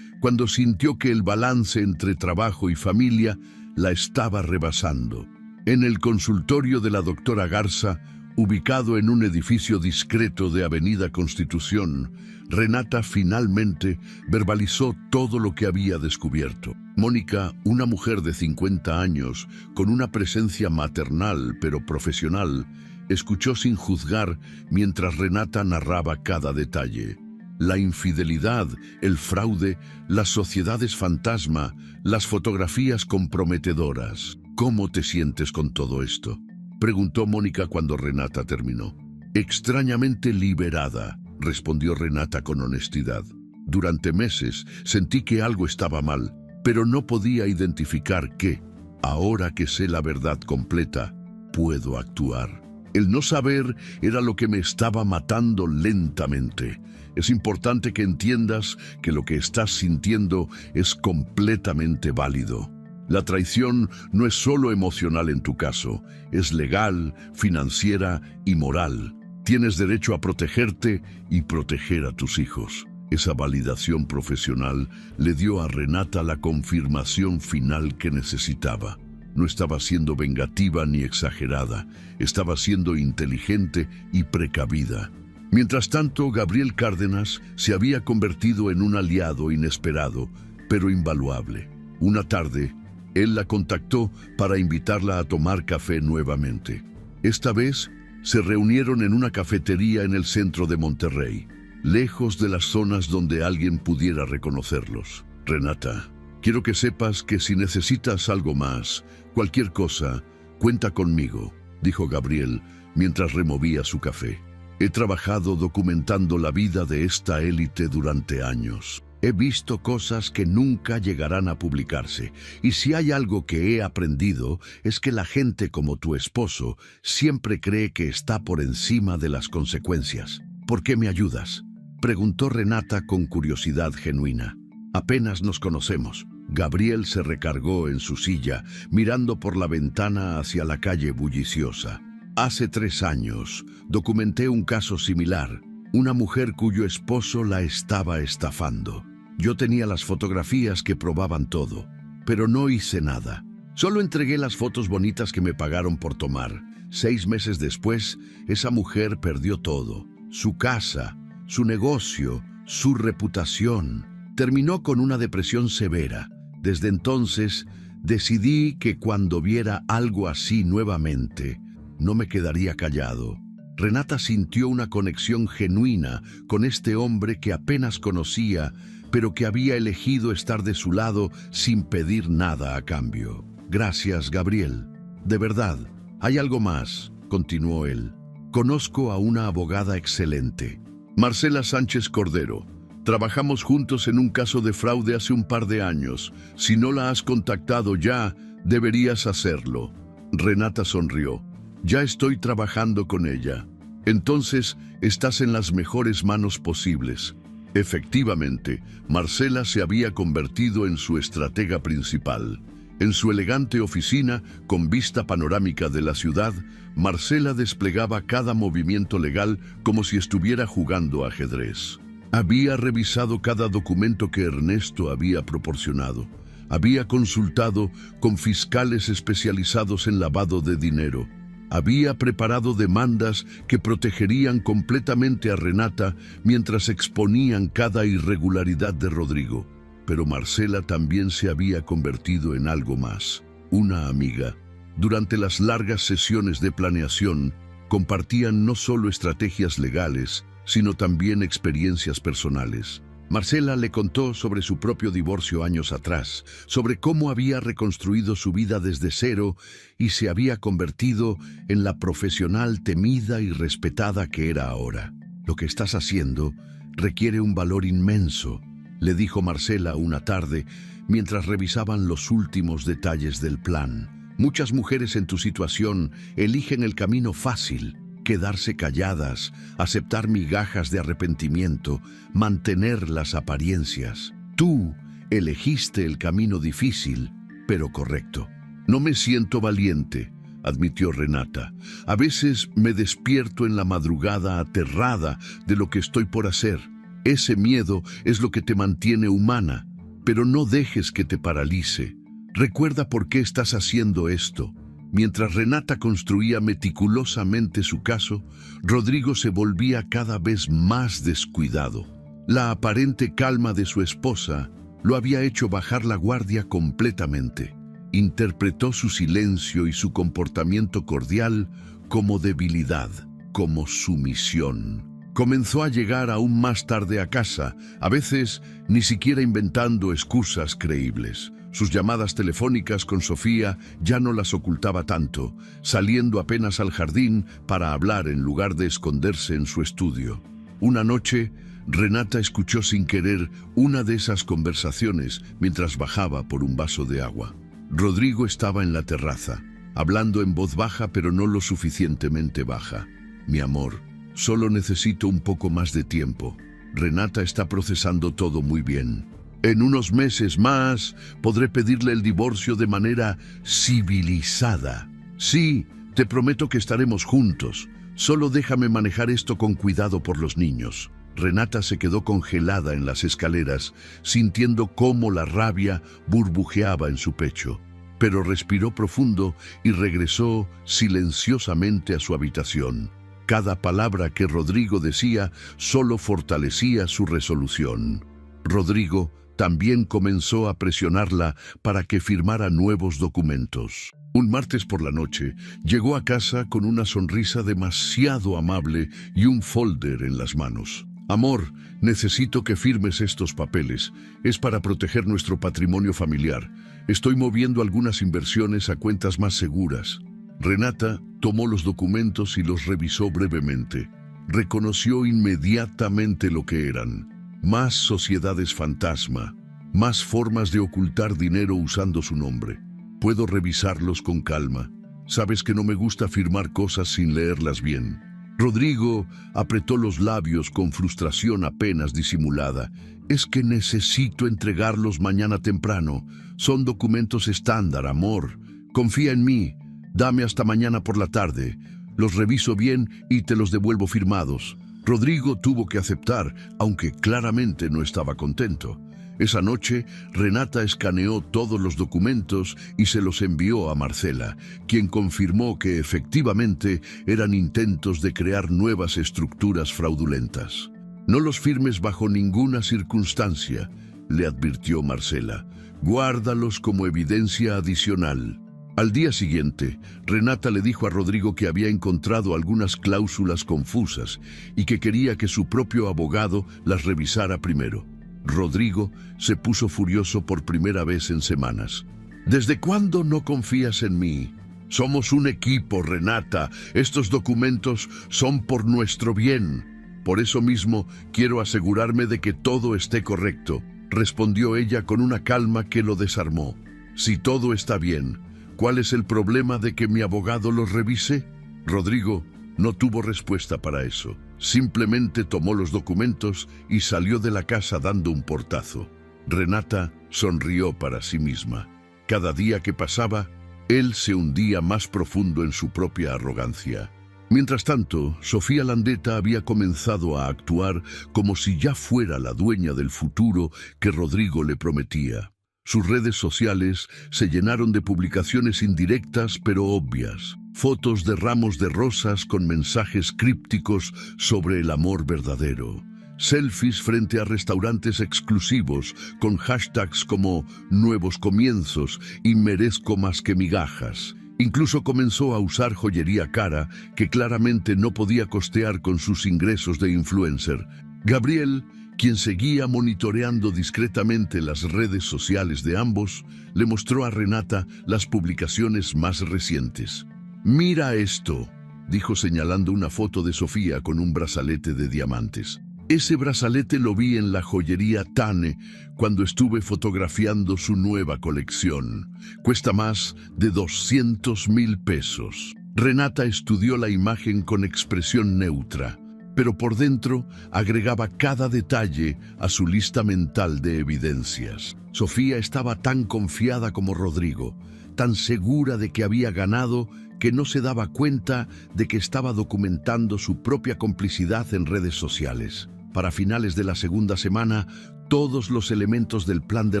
cuando sintió que el balance entre trabajo y familia la estaba rebasando. En el consultorio de la doctora Garza, ubicado en un edificio discreto de Avenida Constitución, Renata finalmente verbalizó todo lo que había descubierto. Mónica, una mujer de 50 años, con una presencia maternal pero profesional, escuchó sin juzgar mientras Renata narraba cada detalle. La infidelidad, el fraude, las sociedades fantasma, las fotografías comprometedoras. ¿Cómo te sientes con todo esto?, preguntó Mónica cuando Renata terminó. Extrañamente liberada, respondió Renata con honestidad. Durante meses sentí que algo estaba mal, pero no podía identificar qué. Ahora que sé la verdad completa, puedo actuar. El no saber era lo que me estaba matando lentamente. Es importante que entiendas que lo que estás sintiendo es completamente válido. La traición no es solo emocional en tu caso, es legal, financiera y moral. Tienes derecho a protegerte y proteger a tus hijos. Esa validación profesional le dio a Renata la confirmación final que necesitaba. No estaba siendo vengativa ni exagerada, estaba siendo inteligente y precavida. Mientras tanto, Gabriel Cárdenas se había convertido en un aliado inesperado, pero invaluable. Una tarde, él la contactó para invitarla a tomar café nuevamente. Esta vez, se reunieron en una cafetería en el centro de Monterrey, lejos de las zonas donde alguien pudiera reconocerlos. Renata, quiero que sepas que si necesitas algo más, cualquier cosa, cuenta conmigo, dijo Gabriel mientras removía su café. He trabajado documentando la vida de esta élite durante años. He visto cosas que nunca llegarán a publicarse, y si hay algo que he aprendido es que la gente como tu esposo siempre cree que está por encima de las consecuencias. ¿Por qué me ayudas?, preguntó Renata con curiosidad genuina. Apenas nos conocemos. Gabriel se recargó en su silla, mirando por la ventana hacia la calle bulliciosa. Hace 3 años, documenté un caso similar, una mujer cuyo esposo la estaba estafando. Yo tenía las fotografías que probaban todo, pero no hice nada. Solo entregué las fotos bonitas que me pagaron por tomar. 6 meses después, esa mujer perdió todo. Su casa, su negocio, su reputación. Terminó con una depresión severa. Desde entonces, decidí que cuando viera algo así nuevamente, no me quedaría callado. Renata sintió una conexión genuina con este hombre que apenas conocía, pero que había elegido estar de su lado sin pedir nada a cambio. Gracias, Gabriel. De verdad, hay algo más, continuó él. Conozco a una abogada excelente, Marcela Sánchez Cordero. Trabajamos juntos en un caso de fraude hace un par de años. Si no la has contactado ya, deberías hacerlo. Renata sonrió. Ya estoy trabajando con ella. Entonces, estás en las mejores manos posibles. Efectivamente, Marcela se había convertido en su estratega principal. En su elegante oficina, con vista panorámica de la ciudad, Marcela desplegaba cada movimiento legal como si estuviera jugando ajedrez. Había revisado cada documento que Ernesto había proporcionado. Había consultado con fiscales especializados en lavado de dinero. Había preparado demandas que protegerían completamente a Renata mientras exponían cada irregularidad de Rodrigo. Pero Marcela también se había convertido en algo más, una amiga. Durante las largas sesiones de planeación, compartían no solo estrategias legales, sino también experiencias personales. Marcela le contó sobre su propio divorcio años atrás, sobre cómo había reconstruido su vida desde cero y se había convertido en la profesional temida y respetada que era ahora. Lo que estás haciendo requiere un valor inmenso, le dijo Marcela una tarde mientras revisaban los últimos detalles del plan. Muchas mujeres en tu situación eligen el camino fácil, quedarse calladas, aceptar migajas de arrepentimiento, mantener las apariencias. Tú elegiste el camino difícil, pero correcto. No me siento valiente, admitió Renata. A veces me despierto en la madrugada aterrada de lo que estoy por hacer. Ese miedo es lo que te mantiene humana, pero no dejes que te paralice. Recuerda por qué estás haciendo esto. Mientras Renata construía meticulosamente su caso, Rodrigo se volvía cada vez más descuidado. La aparente calma de su esposa lo había hecho bajar la guardia completamente. Interpretó su silencio y su comportamiento cordial como debilidad, como sumisión. Comenzó a llegar aún más tarde a casa, a veces ni siquiera inventando excusas creíbles. Sus llamadas telefónicas con Sofía ya no las ocultaba tanto, saliendo apenas al jardín para hablar en lugar de esconderse en su estudio. Una noche, Renata escuchó sin querer una de esas conversaciones mientras bajaba por un vaso de agua. Rodrigo estaba en la terraza, hablando en voz baja pero no lo suficientemente baja. Mi amor, solo necesito un poco más de tiempo. Renata está procesando todo muy bien. En unos meses más podré pedirle el divorcio de manera civilizada. Sí, te prometo que estaremos juntos. Solo déjame manejar esto con cuidado por los niños. Renata se quedó congelada en las escaleras, sintiendo cómo la rabia burbujeaba en su pecho. Pero respiró profundo y regresó silenciosamente a su habitación. Cada palabra que Rodrigo decía solo fortalecía su resolución. Rodrigo también comenzó a presionarla para que firmara nuevos documentos. Un martes por la noche, llegó a casa con una sonrisa demasiado amable y un folder en las manos. Amor, necesito que firmes estos papeles. Es para proteger nuestro patrimonio familiar. Estoy moviendo algunas inversiones a cuentas más seguras. Renata tomó los documentos y los revisó brevemente. Reconoció inmediatamente lo que eran. Más sociedades fantasma, más formas de ocultar dinero usando su nombre. Puedo revisarlos con calma. Sabes que no me gusta firmar cosas sin leerlas bien. Rodrigo apretó los labios con frustración apenas disimulada. Es que necesito entregarlos mañana temprano. Son documentos estándar, amor. Confía en mí. Dame hasta mañana por la tarde. Los reviso bien y te los devuelvo firmados. Rodrigo tuvo que aceptar, aunque claramente no estaba contento. Esa noche, Renata escaneó todos los documentos y se los envió a Marcela, quien confirmó que efectivamente eran intentos de crear nuevas estructuras fraudulentas. No los firmes bajo ninguna circunstancia, le advirtió Marcela. Guárdalos como evidencia adicional. Al día siguiente, Renata le dijo a Rodrigo que había encontrado algunas cláusulas confusas y que quería que su propio abogado las revisara primero. Rodrigo se puso furioso por primera vez en semanas. ¿Desde cuándo no confías en mí? Somos un equipo, Renata. Estos documentos son por nuestro bien. Por eso mismo quiero asegurarme de que todo esté correcto, respondió ella con una calma que lo desarmó. Si todo está bien, ¿cuál es el problema de que mi abogado los revise? Rodrigo no tuvo respuesta para eso. Simplemente tomó los documentos y salió de la casa dando un portazo. Renata sonrió para sí misma. Cada día que pasaba, él se hundía más profundo en su propia arrogancia. Mientras tanto, Sofía Landeta había comenzado a actuar como si ya fuera la dueña del futuro que Rodrigo le prometía. Sus redes sociales se llenaron de publicaciones indirectas pero obvias. Fotos de ramos de rosas con mensajes crípticos sobre el amor verdadero. Selfies frente a restaurantes exclusivos con hashtags como Nuevos Comienzos y Merezco más que migajas. Incluso comenzó a usar joyería cara que claramente no podía costear con sus ingresos de influencer. Gabriel, quien seguía monitoreando discretamente las redes sociales de ambos, le mostró a Renata las publicaciones más recientes. «Mira esto», dijo señalando una foto de Sofía con un brazalete de diamantes. «Ese brazalete lo vi en la joyería Tane cuando estuve fotografiando su nueva colección. Cuesta más de 200,000 pesos». Renata estudió la imagen con expresión neutra, pero por dentro agregaba cada detalle a su lista mental de evidencias. Sofía estaba tan confiada como Rodrigo, tan segura de que había ganado, que no se daba cuenta de que estaba documentando su propia complicidad en redes sociales. Para finales de la segunda semana, todos los elementos del plan de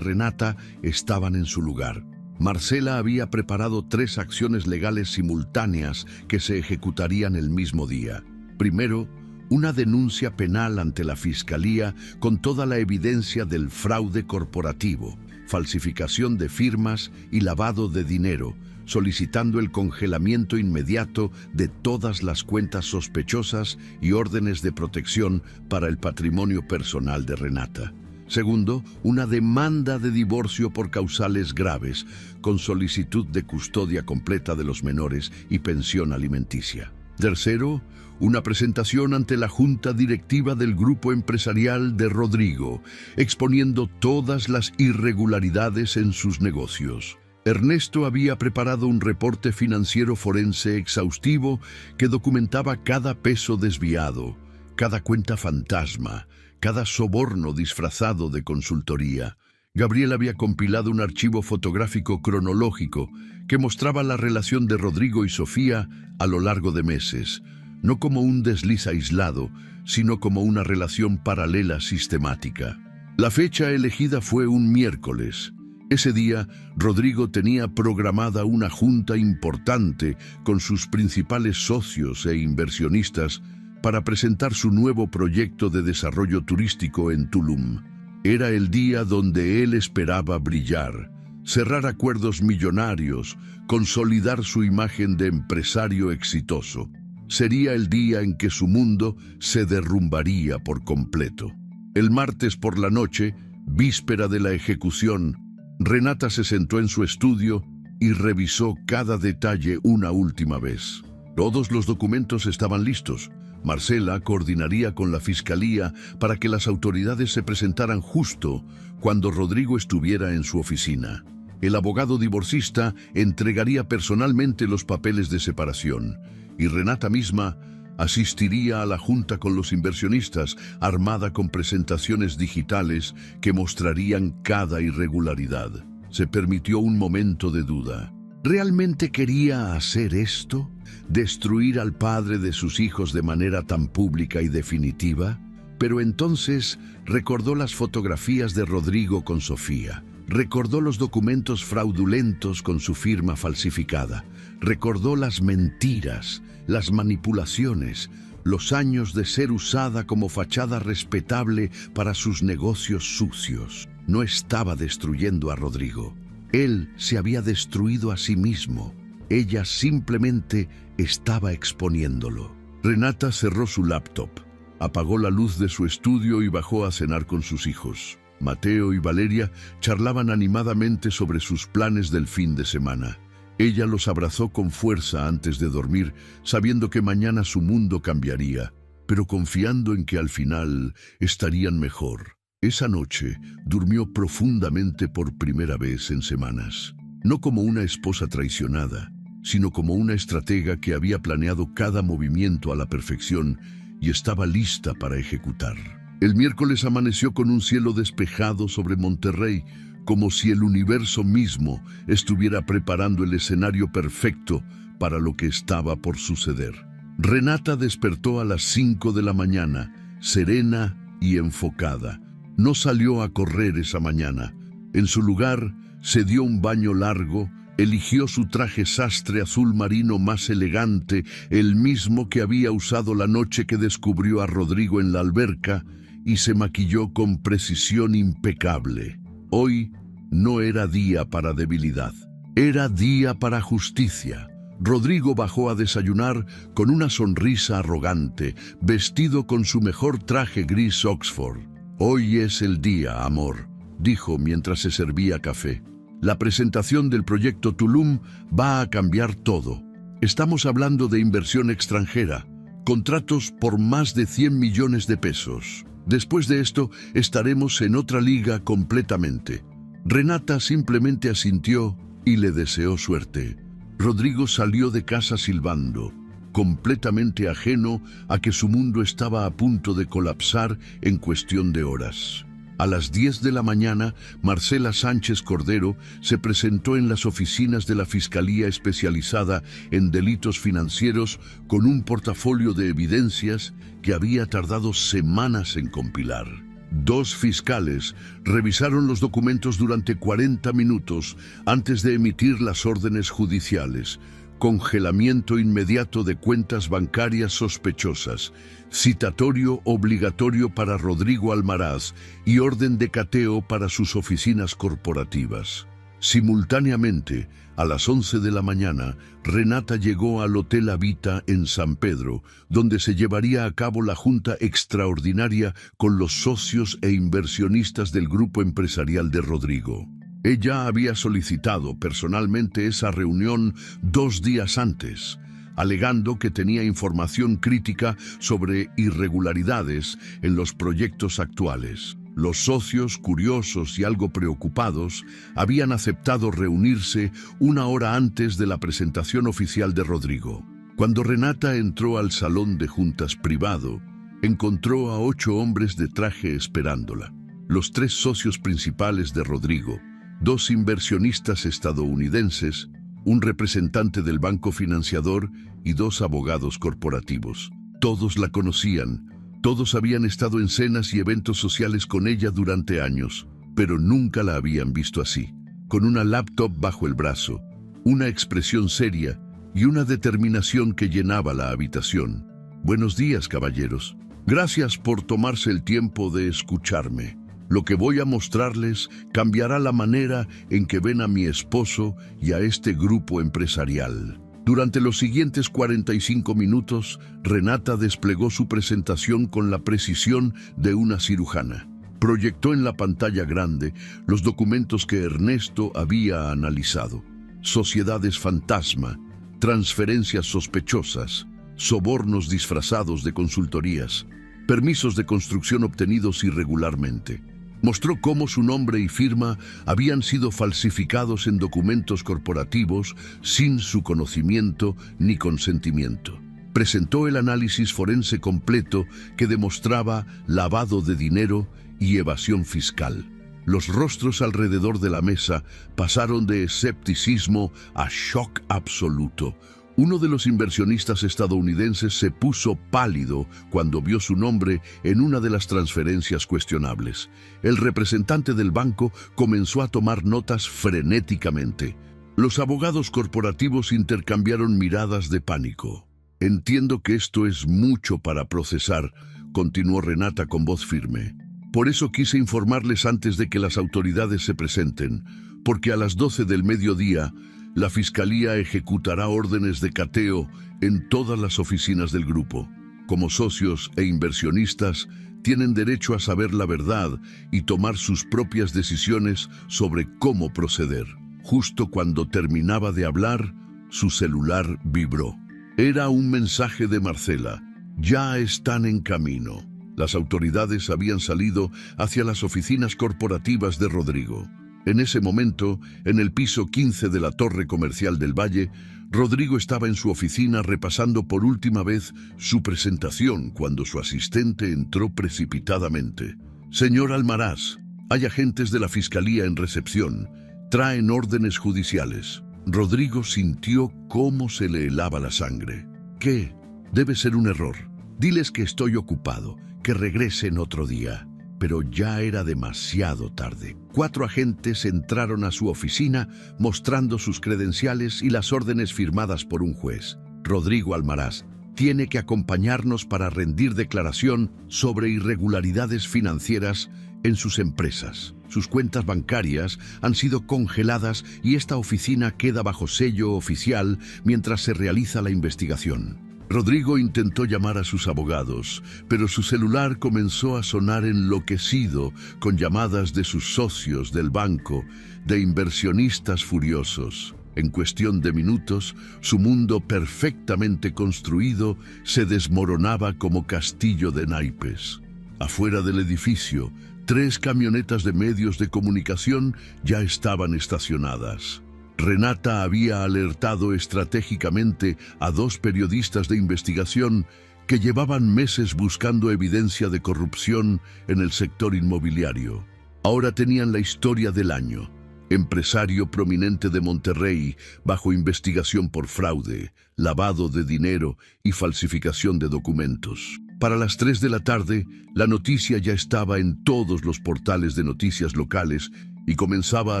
Renata estaban en su lugar. Marcela había preparado 3 acciones legales simultáneas que se ejecutarían el mismo día. Primero, una denuncia penal ante la Fiscalía con toda la evidencia del fraude corporativo. falsificación de firmas y lavado de dinero, solicitando el congelamiento inmediato de todas las cuentas sospechosas y órdenes de protección para el patrimonio personal de Renata. Segundo, una demanda de divorcio por causales graves, con solicitud de custodia completa de los menores y pensión alimenticia. Tercero, una presentación ante la junta directiva del grupo empresarial de Rodrigo, exponiendo todas las irregularidades en sus negocios. Ernesto había preparado un reporte financiero forense exhaustivo que documentaba cada peso desviado, cada cuenta fantasma, cada soborno disfrazado de consultoría. Gabriel había compilado un archivo fotográfico cronológico que mostraba la relación de Rodrigo y Sofía a lo largo de meses, no como un desliz aislado, sino como una relación paralela sistemática. La fecha elegida fue un miércoles. Ese día, Rodrigo tenía programada una junta importante con sus principales socios e inversionistas para presentar su nuevo proyecto de desarrollo turístico en Tulum. Era el día donde él esperaba brillar, cerrar acuerdos millonarios, consolidar su imagen de empresario exitoso. Sería el día en que su mundo se derrumbaría por completo. El martes por la noche, víspera de la ejecución, Renata se sentó en su estudio y revisó cada detalle una última vez. Todos los documentos estaban listos. Marcela coordinaría con la fiscalía para que las autoridades se presentaran justo cuando Rodrigo estuviera en su oficina. El abogado divorcista entregaría personalmente los papeles de separación y Renata misma asistiría a la junta con los inversionistas, armada con presentaciones digitales que mostrarían cada irregularidad. Se permitió un momento de duda. ¿Realmente quería hacer esto? ¿Destruir al padre de sus hijos de manera tan pública y definitiva? Pero entonces recordó las fotografías de Rodrigo con Sofía. Recordó los documentos fraudulentos con su firma falsificada. Recordó las mentiras, las manipulaciones, los años de ser usada como fachada respetable para sus negocios sucios. No estaba destruyendo a Rodrigo. Él se había destruido a sí mismo. Ella simplemente estaba exponiéndolo. Renata cerró su laptop, apagó la luz de su estudio y bajó a cenar con sus hijos. Mateo y Valeria charlaban animadamente sobre sus planes del fin de semana. Ella los abrazó con fuerza antes de dormir, sabiendo que mañana su mundo cambiaría, pero confiando en que al final estarían mejor. Esa noche durmió profundamente por primera vez en semanas, no como una esposa traicionada, sino como una estratega que había planeado cada movimiento a la perfección y estaba lista para ejecutar. El miércoles amaneció con un cielo despejado sobre Monterrey, como si el universo mismo estuviera preparando el escenario perfecto para lo que estaba por suceder. Renata despertó a las 5 de la mañana, serena y enfocada. No salió a correr esa mañana. En su lugar, se dio un baño largo, eligió su traje sastre azul marino más elegante, el mismo que había usado la noche que descubrió a Rodrigo en la alberca, y se maquilló con precisión impecable. Hoy no era día para debilidad, era día para justicia. Rodrigo bajó a desayunar con una sonrisa arrogante, vestido con su mejor traje gris Oxford. «Hoy es el día, amor», dijo mientras se servía café. «La presentación del proyecto Tulum va a cambiar todo. Estamos hablando de inversión extranjera, contratos por más de 100 millones de pesos. Después de esto, estaremos en otra liga completamente». Renata simplemente asintió y le deseó suerte. Rodrigo salió de casa silbando, completamente ajeno a que su mundo estaba a punto de colapsar en cuestión de horas. A las 10 de la mañana, Marcela Sánchez Cordero se presentó en las oficinas de la Fiscalía Especializada en Delitos Financieros con un portafolio de evidencias que había tardado semanas en compilar. 2 fiscales revisaron los documentos durante 40 minutos antes de emitir las órdenes judiciales, congelamiento inmediato de cuentas bancarias sospechosas, citatorio obligatorio para Rodrigo Almaraz y orden de cateo para sus oficinas corporativas. Simultáneamente, a las 11 de la mañana, Renata llegó al Hotel Habita en San Pedro, donde se llevaría a cabo la junta extraordinaria con los socios e inversionistas del grupo empresarial de Rodrigo. Ella había solicitado personalmente esa reunión 2 días antes, alegando que tenía información crítica sobre irregularidades en los proyectos actuales. Los socios, curiosos y algo preocupados, habían aceptado reunirse 1 hora antes de la presentación oficial de Rodrigo. Cuando Renata entró al salón de juntas privado, encontró a 8 hombres de traje esperándola. Los 3 socios principales de Rodrigo, 2 inversionistas estadounidenses, un representante del banco financiador y 2 abogados corporativos. Todos la conocían. Todos habían estado en cenas y eventos sociales con ella durante años, pero nunca la habían visto así, con una laptop bajo el brazo, una expresión seria y una determinación que llenaba la habitación. Buenos días, caballeros. Gracias por tomarse el tiempo de escucharme. Lo que voy a mostrarles cambiará la manera en que ven a mi esposo y a este grupo empresarial. Durante los siguientes 45 minutos, Renata desplegó su presentación con la precisión de una cirujana. Proyectó en la pantalla grande los documentos que Ernesto había analizado. Sociedades fantasma, transferencias sospechosas, sobornos disfrazados de consultorías, permisos de construcción obtenidos irregularmente. Mostró cómo su nombre y firma habían sido falsificados en documentos corporativos sin su conocimiento ni consentimiento. Presentó el análisis forense completo que demostraba lavado de dinero y evasión fiscal. Los rostros alrededor de la mesa pasaron de escepticismo a shock absoluto. Uno de los inversionistas estadounidenses se puso pálido cuando vio su nombre en una de las transferencias cuestionables. El representante del banco comenzó a tomar notas frenéticamente. Los abogados corporativos intercambiaron miradas de pánico. Entiendo que esto es mucho para procesar, continuó Renata con voz firme. Por eso quise informarles antes de que las autoridades se presenten, porque a las 12 del mediodía la Fiscalía ejecutará órdenes de cateo en todas las oficinas del grupo. Como socios e inversionistas, tienen derecho a saber la verdad y tomar sus propias decisiones sobre cómo proceder. Justo cuando terminaba de hablar, su celular vibró. Era un mensaje de Marcela. Ya están en camino. Las autoridades habían salido hacia las oficinas corporativas de Rodrigo. En ese momento, en el piso 15 de la Torre Comercial del Valle, Rodrigo estaba en su oficina repasando por última vez su presentación cuando su asistente entró precipitadamente. Señor Almaraz, hay agentes de la Fiscalía en recepción. Traen órdenes judiciales. Rodrigo sintió cómo se le helaba la sangre. ¿Qué? Debe ser un error. Diles que estoy ocupado, que regresen otro día. Pero ya era demasiado tarde. 4 agentes entraron a su oficina mostrando sus credenciales y las órdenes firmadas por un juez. Rodrigo Almaraz tiene que acompañarnos para rendir declaración sobre irregularidades financieras en sus empresas. Sus cuentas bancarias han sido congeladas y esta oficina queda bajo sello oficial mientras se realiza la investigación. Rodrigo intentó llamar a sus abogados, pero su celular comenzó a sonar enloquecido con llamadas de sus socios del banco, de inversionistas furiosos. En cuestión de minutos, su mundo perfectamente construido se desmoronaba como castillo de naipes. Afuera del edificio, 3 camionetas de medios de comunicación ya estaban estacionadas. Renata había alertado estratégicamente a 2 periodistas de investigación que llevaban meses buscando evidencia de corrupción en el sector inmobiliario. Ahora tenían la historia del año. Empresario prominente de Monterrey bajo investigación por fraude, lavado de dinero y falsificación de documentos. Para las 3 de la tarde, la noticia ya estaba en todos los portales de noticias locales y comenzaba a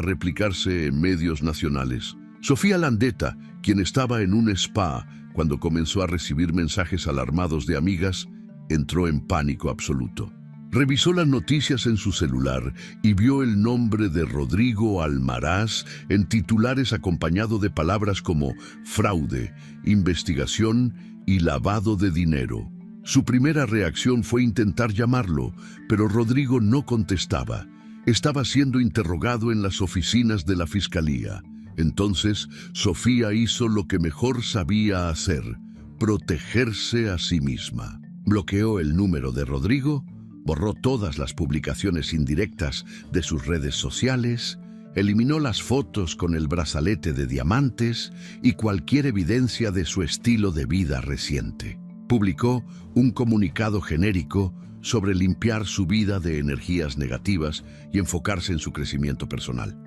replicarse en medios nacionales. Sofía Landeta, quien estaba en un spa cuando comenzó a recibir mensajes alarmados de amigas, entró en pánico absoluto. Revisó las noticias en su celular y vio el nombre de Rodrigo Almaraz en titulares acompañado de palabras como fraude, investigación y lavado de dinero. Su primera reacción fue intentar llamarlo, pero Rodrigo no contestaba. Estaba siendo interrogado en las oficinas de la fiscalía. Entonces, Sofía hizo lo que mejor sabía hacer: protegerse a sí misma. Bloqueó el número de Rodrigo, borró todas las publicaciones indirectas de sus redes sociales, eliminó las fotos con el brazalete de diamantes y cualquier evidencia de su estilo de vida reciente. Publicó un comunicado genérico sobre limpiar su vida de energías negativas y enfocarse en su crecimiento personal.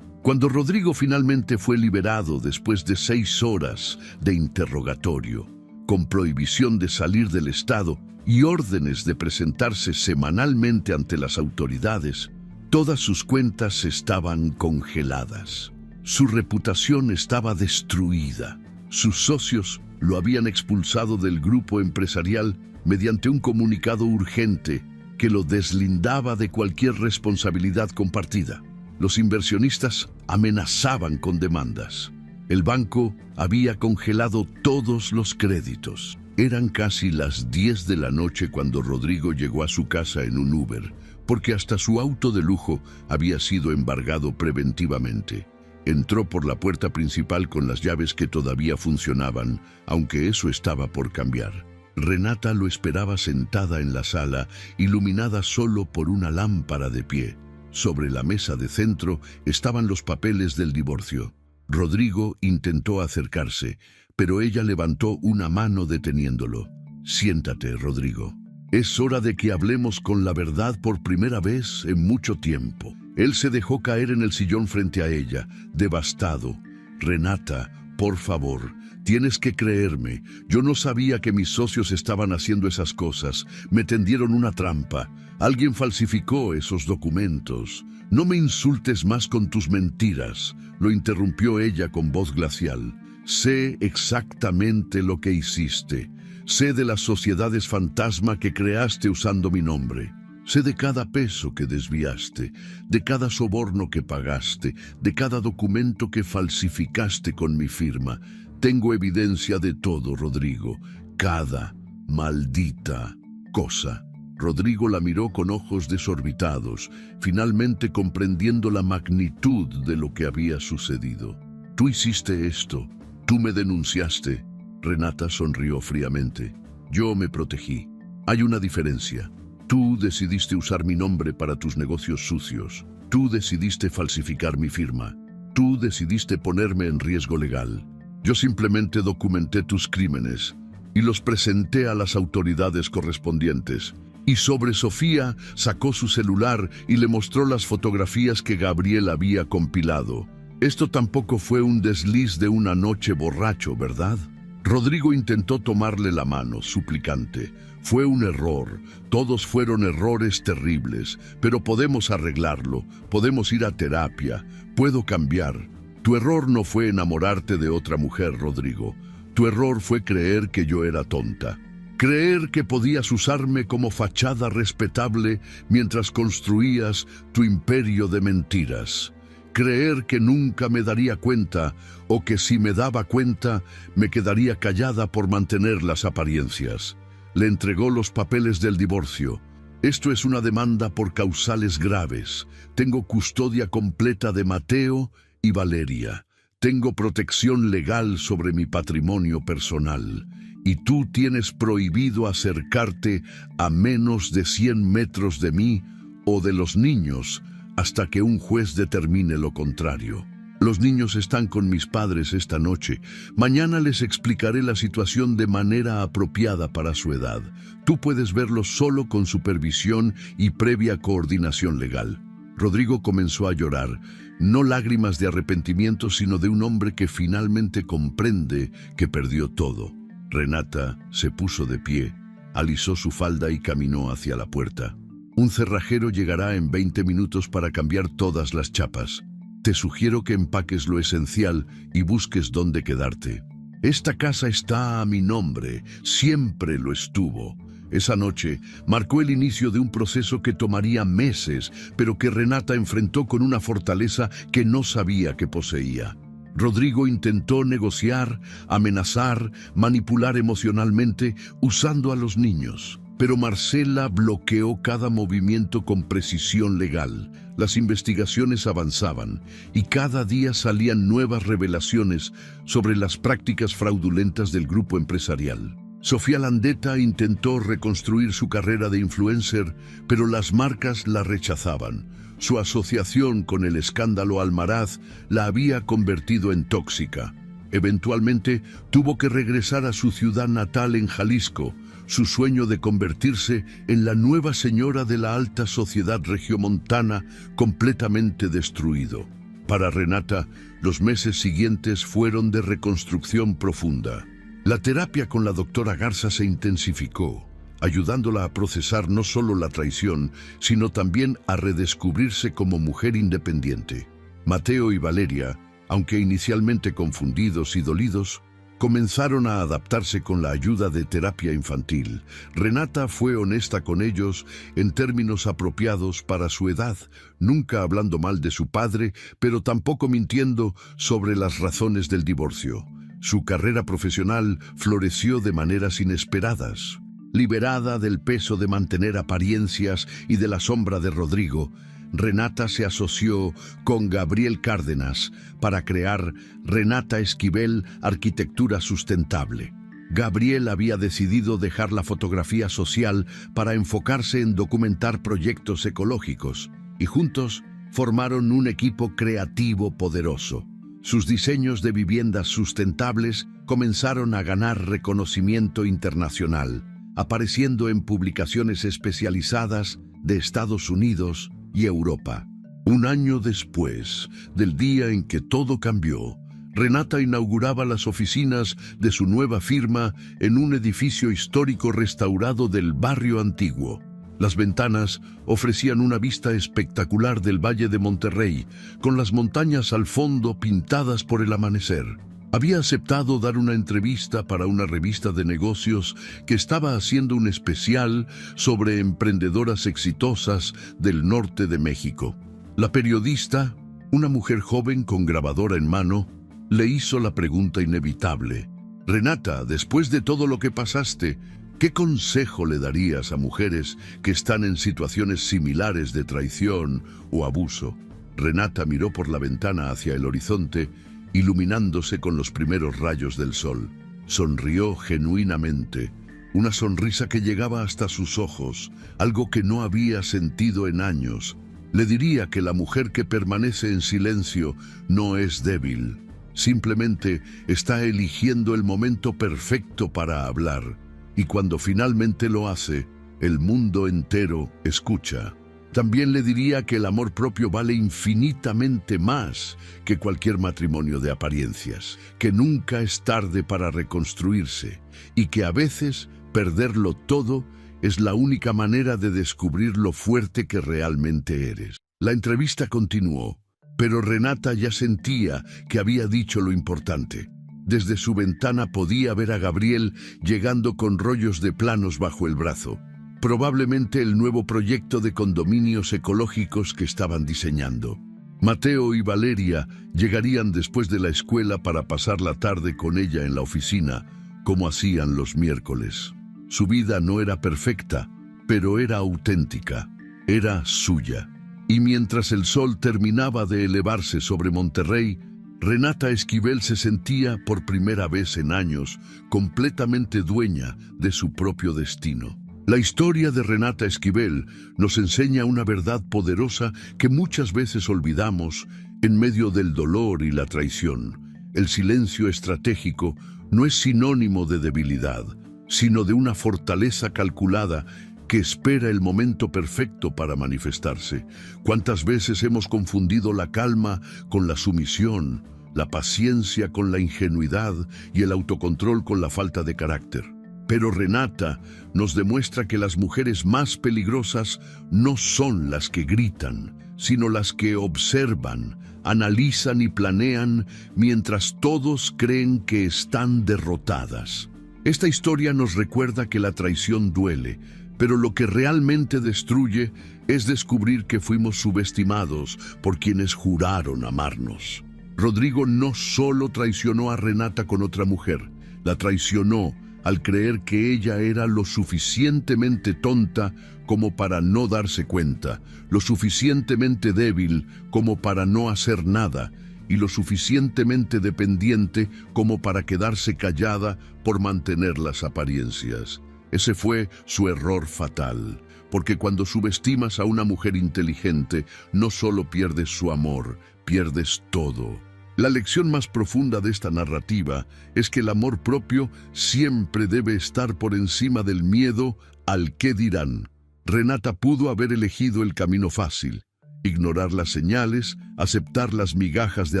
Cuando Rodrigo finalmente fue liberado después de 6 horas de interrogatorio, con prohibición de salir del estado y órdenes de presentarse semanalmente ante las autoridades, todas sus cuentas estaban congeladas. Su reputación estaba destruida. Sus socios lo habían expulsado del grupo empresarial mediante un comunicado urgente que lo deslindaba de cualquier responsabilidad compartida. Los inversionistas amenazaban con demandas. El banco había congelado todos los créditos. Eran casi las 10 de la noche cuando Rodrigo llegó a su casa en un Uber, porque hasta su auto de lujo había sido embargado preventivamente. Entró por la puerta principal con las llaves que todavía funcionaban, aunque eso estaba por cambiar. Renata lo esperaba sentada en la sala, iluminada solo por una lámpara de pie. Sobre la mesa de centro estaban los papeles del divorcio. Rodrigo intentó acercarse, pero ella levantó una mano deteniéndolo. «Siéntate, Rodrigo. Es hora de que hablemos con la verdad por primera vez en mucho tiempo». Él se dejó caer en el sillón frente a ella, devastado. «Renata, por favor, tienes que creerme. Yo no sabía que mis socios estaban haciendo esas cosas. Me tendieron una trampa. Alguien falsificó esos documentos. No me insultes más con tus mentiras», lo interrumpió ella con voz glacial. «Sé exactamente lo que hiciste. Sé de las sociedades fantasma que creaste usando mi nombre. Sé de cada peso que desviaste, de cada soborno que pagaste, de cada documento que falsificaste con mi firma. Tengo evidencia de todo, Rodrigo. Cada maldita cosa». Rodrigo la miró con ojos desorbitados, finalmente comprendiendo la magnitud de lo que había sucedido. «Tú hiciste esto. Tú me denunciaste». Renata sonrió fríamente. «Yo me protegí. Hay una diferencia. Tú decidiste usar mi nombre para tus negocios sucios. Tú decidiste falsificar mi firma. Tú decidiste ponerme en riesgo legal. Yo simplemente documenté tus crímenes y los presenté a las autoridades correspondientes». Y sobre Sofía sacó su celular y le mostró las fotografías que Gabriel había compilado. Esto tampoco fue un desliz de una noche borracho, ¿verdad? Rodrigo intentó tomarle la mano, suplicante. «Fue un error. Todos fueron errores terribles, pero podemos arreglarlo. Podemos ir a terapia. Puedo cambiar. Tu error no fue enamorarte de otra mujer, Rodrigo. Tu error fue creer que yo era tonta. Creer que podías usarme como fachada respetable mientras construías tu imperio de mentiras. Creer que nunca me daría cuenta, o que si me daba cuenta, me quedaría callada por mantener las apariencias». Le entregó los papeles del divorcio. «Esto es una demanda por causales graves. Tengo custodia completa de Mateo y Valeria. Tengo protección legal sobre mi patrimonio personal. Y tú tienes prohibido acercarte a menos de 100 metros de mí o de los niños hasta que un juez determine lo contrario. Los niños están con mis padres esta noche. Mañana les explicaré la situación de manera apropiada para su edad. Tú puedes verlos solo con supervisión y previa coordinación legal». Rodrigo comenzó a llorar, no lágrimas de arrepentimiento, sino de un hombre que finalmente comprende que perdió todo. Renata se puso de pie, alisó su falda y caminó hacia la puerta. «Un cerrajero llegará en 20 minutos para cambiar todas las chapas». Te sugiero que empaques lo esencial y busques dónde quedarte. Esta casa está a mi nombre, siempre lo estuvo. Esa noche marcó el inicio de un proceso que tomaría meses, pero que Renata enfrentó con una fortaleza que no sabía que poseía. Rodrigo intentó negociar, amenazar, manipular emocionalmente, usando a los niños. Pero Marcela bloqueó cada movimiento con precisión legal. Las investigaciones avanzaban y cada día salían nuevas revelaciones sobre las prácticas fraudulentas del grupo empresarial. Sofía Landeta intentó reconstruir su carrera de influencer, pero las marcas la rechazaban. Su asociación con el escándalo Almaraz la había convertido en tóxica. Eventualmente tuvo que regresar a su ciudad natal en Jalisco, su sueño de convertirse en la nueva señora de la alta sociedad regiomontana, completamente destruido. Para Renata, los meses siguientes fueron de reconstrucción profunda. La terapia con la doctora Garza se intensificó, ayudándola a procesar no solo la traición, sino también a redescubrirse como mujer independiente. Mateo y Valeria, aunque inicialmente confundidos y dolidos, comenzaron a adaptarse con la ayuda de terapia infantil. Renata fue honesta con ellos en términos apropiados para su edad, nunca hablando mal de su padre, pero tampoco mintiendo sobre las razones del divorcio. Su carrera profesional floreció de maneras inesperadas. Liberada del peso de mantener apariencias y de la sombra de Rodrigo, Renata se asoció con Gabriel Cárdenas para crear Renata Esquivel Arquitectura Sustentable. Gabriel había decidido dejar la fotografía social para enfocarse en documentar proyectos ecológicos, y juntos formaron un equipo creativo poderoso. Sus diseños de viviendas sustentables comenzaron a ganar reconocimiento internacional, apareciendo en publicaciones especializadas de Estados Unidos y Europa. Un año después del día en que todo cambió, Renata inauguraba las oficinas de su nueva firma en un edificio histórico restaurado del barrio antiguo. Las ventanas ofrecían una vista espectacular del Valle de Monterrey, con las montañas al fondo pintadas por el amanecer. Había aceptado dar una entrevista para una revista de negocios que estaba haciendo un especial sobre emprendedoras exitosas del norte de México. La periodista, una mujer joven con grabadora en mano, le hizo la pregunta inevitable. Renata, después de todo lo que pasaste, ¿qué consejo le darías a mujeres que están en situaciones similares de traición o abuso? Renata miró por la ventana hacia el horizonte, iluminándose con los primeros rayos del sol. Sonrió genuinamente, una sonrisa que llegaba hasta sus ojos, algo que no había sentido en años. Le diría que la mujer que permanece en silencio no es débil, simplemente está eligiendo el momento perfecto para hablar, y cuando finalmente lo hace, el mundo entero escucha. También le diría que el amor propio vale infinitamente más que cualquier matrimonio de apariencias, que nunca es tarde para reconstruirse y que a veces perderlo todo es la única manera de descubrir lo fuerte que realmente eres. La entrevista continuó, pero Renata ya sentía que había dicho lo importante. Desde su ventana podía ver a Gabriel llegando con rollos de planos bajo el brazo. Probablemente el nuevo proyecto de condominios ecológicos que estaban diseñando. Mateo y Valeria llegarían después de la escuela para pasar la tarde con ella en la oficina, como hacían los miércoles. Su vida no era perfecta, pero era auténtica, era suya. Y mientras el sol terminaba de elevarse sobre Monterrey, Renata Esquivel se sentía, por primera vez en años, completamente dueña de su propio destino. La historia de Renata Esquivel nos enseña una verdad poderosa que muchas veces olvidamos en medio del dolor y la traición. El silencio estratégico no es sinónimo de debilidad, sino de una fortaleza calculada que espera el momento perfecto para manifestarse. ¿Cuántas veces hemos confundido la calma con la sumisión, la paciencia con la ingenuidad y el autocontrol con la falta de carácter? Pero Renata nos demuestra que las mujeres más peligrosas no son las que gritan, sino las que observan, analizan y planean mientras todos creen que están derrotadas. Esta historia nos recuerda que la traición duele, pero lo que realmente destruye es descubrir que fuimos subestimados por quienes juraron amarnos. Rodrigo no solo traicionó a Renata con otra mujer, la traicionó al creer que ella era lo suficientemente tonta como para no darse cuenta, lo suficientemente débil como para no hacer nada, y lo suficientemente dependiente como para quedarse callada por mantener las apariencias. Ese fue su error fatal, porque cuando subestimas a una mujer inteligente, no solo pierdes su amor, pierdes todo. La lección más profunda de esta narrativa es que el amor propio siempre debe estar por encima del miedo al qué dirán. Renata pudo haber elegido el camino fácil: ignorar las señales, aceptar las migajas de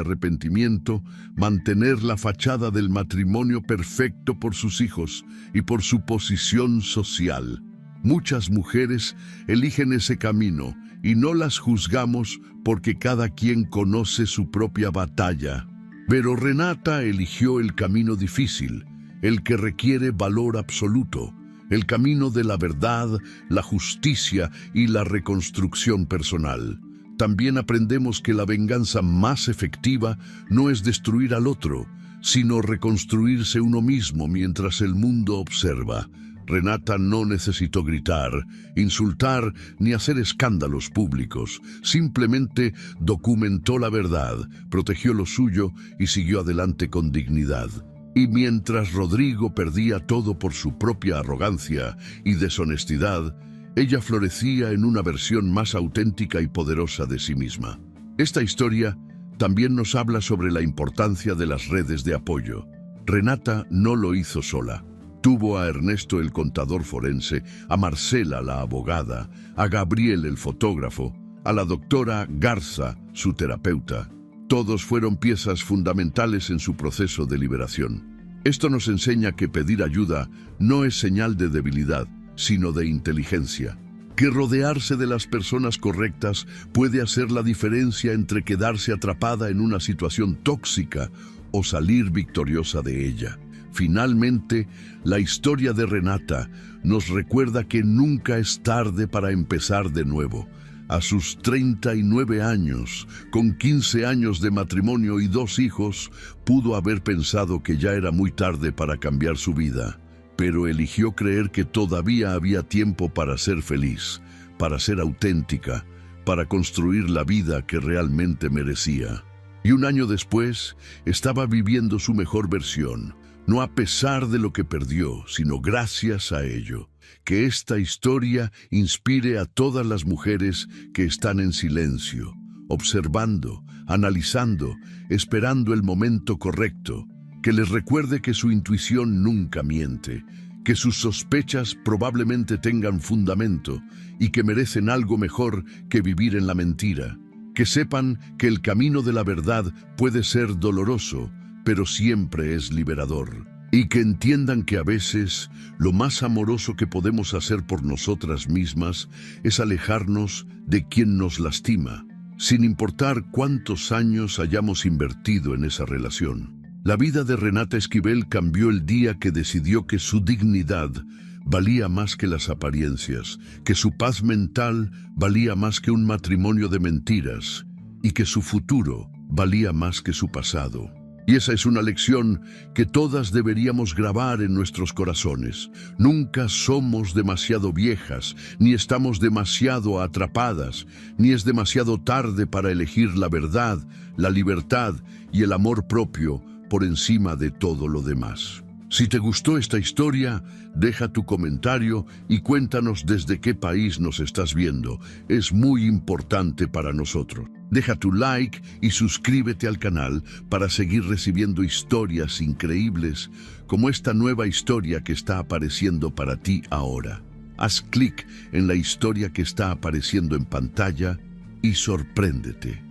arrepentimiento, mantener la fachada del matrimonio perfecto por sus hijos y por su posición social. Muchas mujeres eligen ese camino y no las juzgamos porque cada quien conoce su propia batalla. Pero Renata eligió el camino difícil, el que requiere valor absoluto, el camino de la verdad, la justicia y la reconstrucción personal. También aprendemos que la venganza más efectiva no es destruir al otro, sino reconstruirse uno mismo mientras el mundo observa. Renata no necesitó gritar, insultar ni hacer escándalos públicos. Simplemente documentó la verdad, protegió lo suyo y siguió adelante con dignidad. Y mientras Rodrigo perdía todo por su propia arrogancia y deshonestidad, ella florecía en una versión más auténtica y poderosa de sí misma. Esta historia también nos habla sobre la importancia de las redes de apoyo. Renata no lo hizo sola. Tuvo a Ernesto el contador forense, a Marcela la abogada, a Gabriel el fotógrafo, a la doctora Garza, su terapeuta. Todos fueron piezas fundamentales en su proceso de liberación. Esto nos enseña que pedir ayuda no es señal de debilidad, sino de inteligencia. Que rodearse de las personas correctas puede hacer la diferencia entre quedarse atrapada en una situación tóxica o salir victoriosa de ella. Finalmente, la historia de Renata nos recuerda que nunca es tarde para empezar de nuevo. A sus 39 años, con 15 años de matrimonio y 2 hijos, pudo haber pensado que ya era muy tarde para cambiar su vida, pero eligió creer que todavía había tiempo para ser feliz, para ser auténtica, para construir la vida que realmente merecía. Y un año después, estaba viviendo su mejor versión. No a pesar de lo que perdió, sino gracias a ello. Que esta historia inspire a todas las mujeres que están en silencio, observando, analizando, esperando el momento correcto. Que les recuerde que su intuición nunca miente, que sus sospechas probablemente tengan fundamento y que merecen algo mejor que vivir en la mentira. Que sepan que el camino de la verdad puede ser doloroso, pero siempre es liberador. Y que entiendan que a veces lo más amoroso que podemos hacer por nosotras mismas es alejarnos de quien nos lastima, sin importar cuántos años hayamos invertido en esa relación. La vida de Renata Esquivel cambió el día que decidió que su dignidad valía más que las apariencias, que su paz mental valía más que un matrimonio de mentiras y que su futuro valía más que su pasado. Y esa es una lección que todas deberíamos grabar en nuestros corazones. Nunca somos demasiado viejas, ni estamos demasiado atrapadas, ni es demasiado tarde para elegir la verdad, la libertad y el amor propio por encima de todo lo demás. Si te gustó esta historia, deja tu comentario y cuéntanos desde qué país nos estás viendo. Es muy importante para nosotros. Deja tu like y suscríbete al canal para seguir recibiendo historias increíbles como esta nueva historia que está apareciendo para ti ahora. Haz clic en la historia que está apareciendo en pantalla y sorpréndete.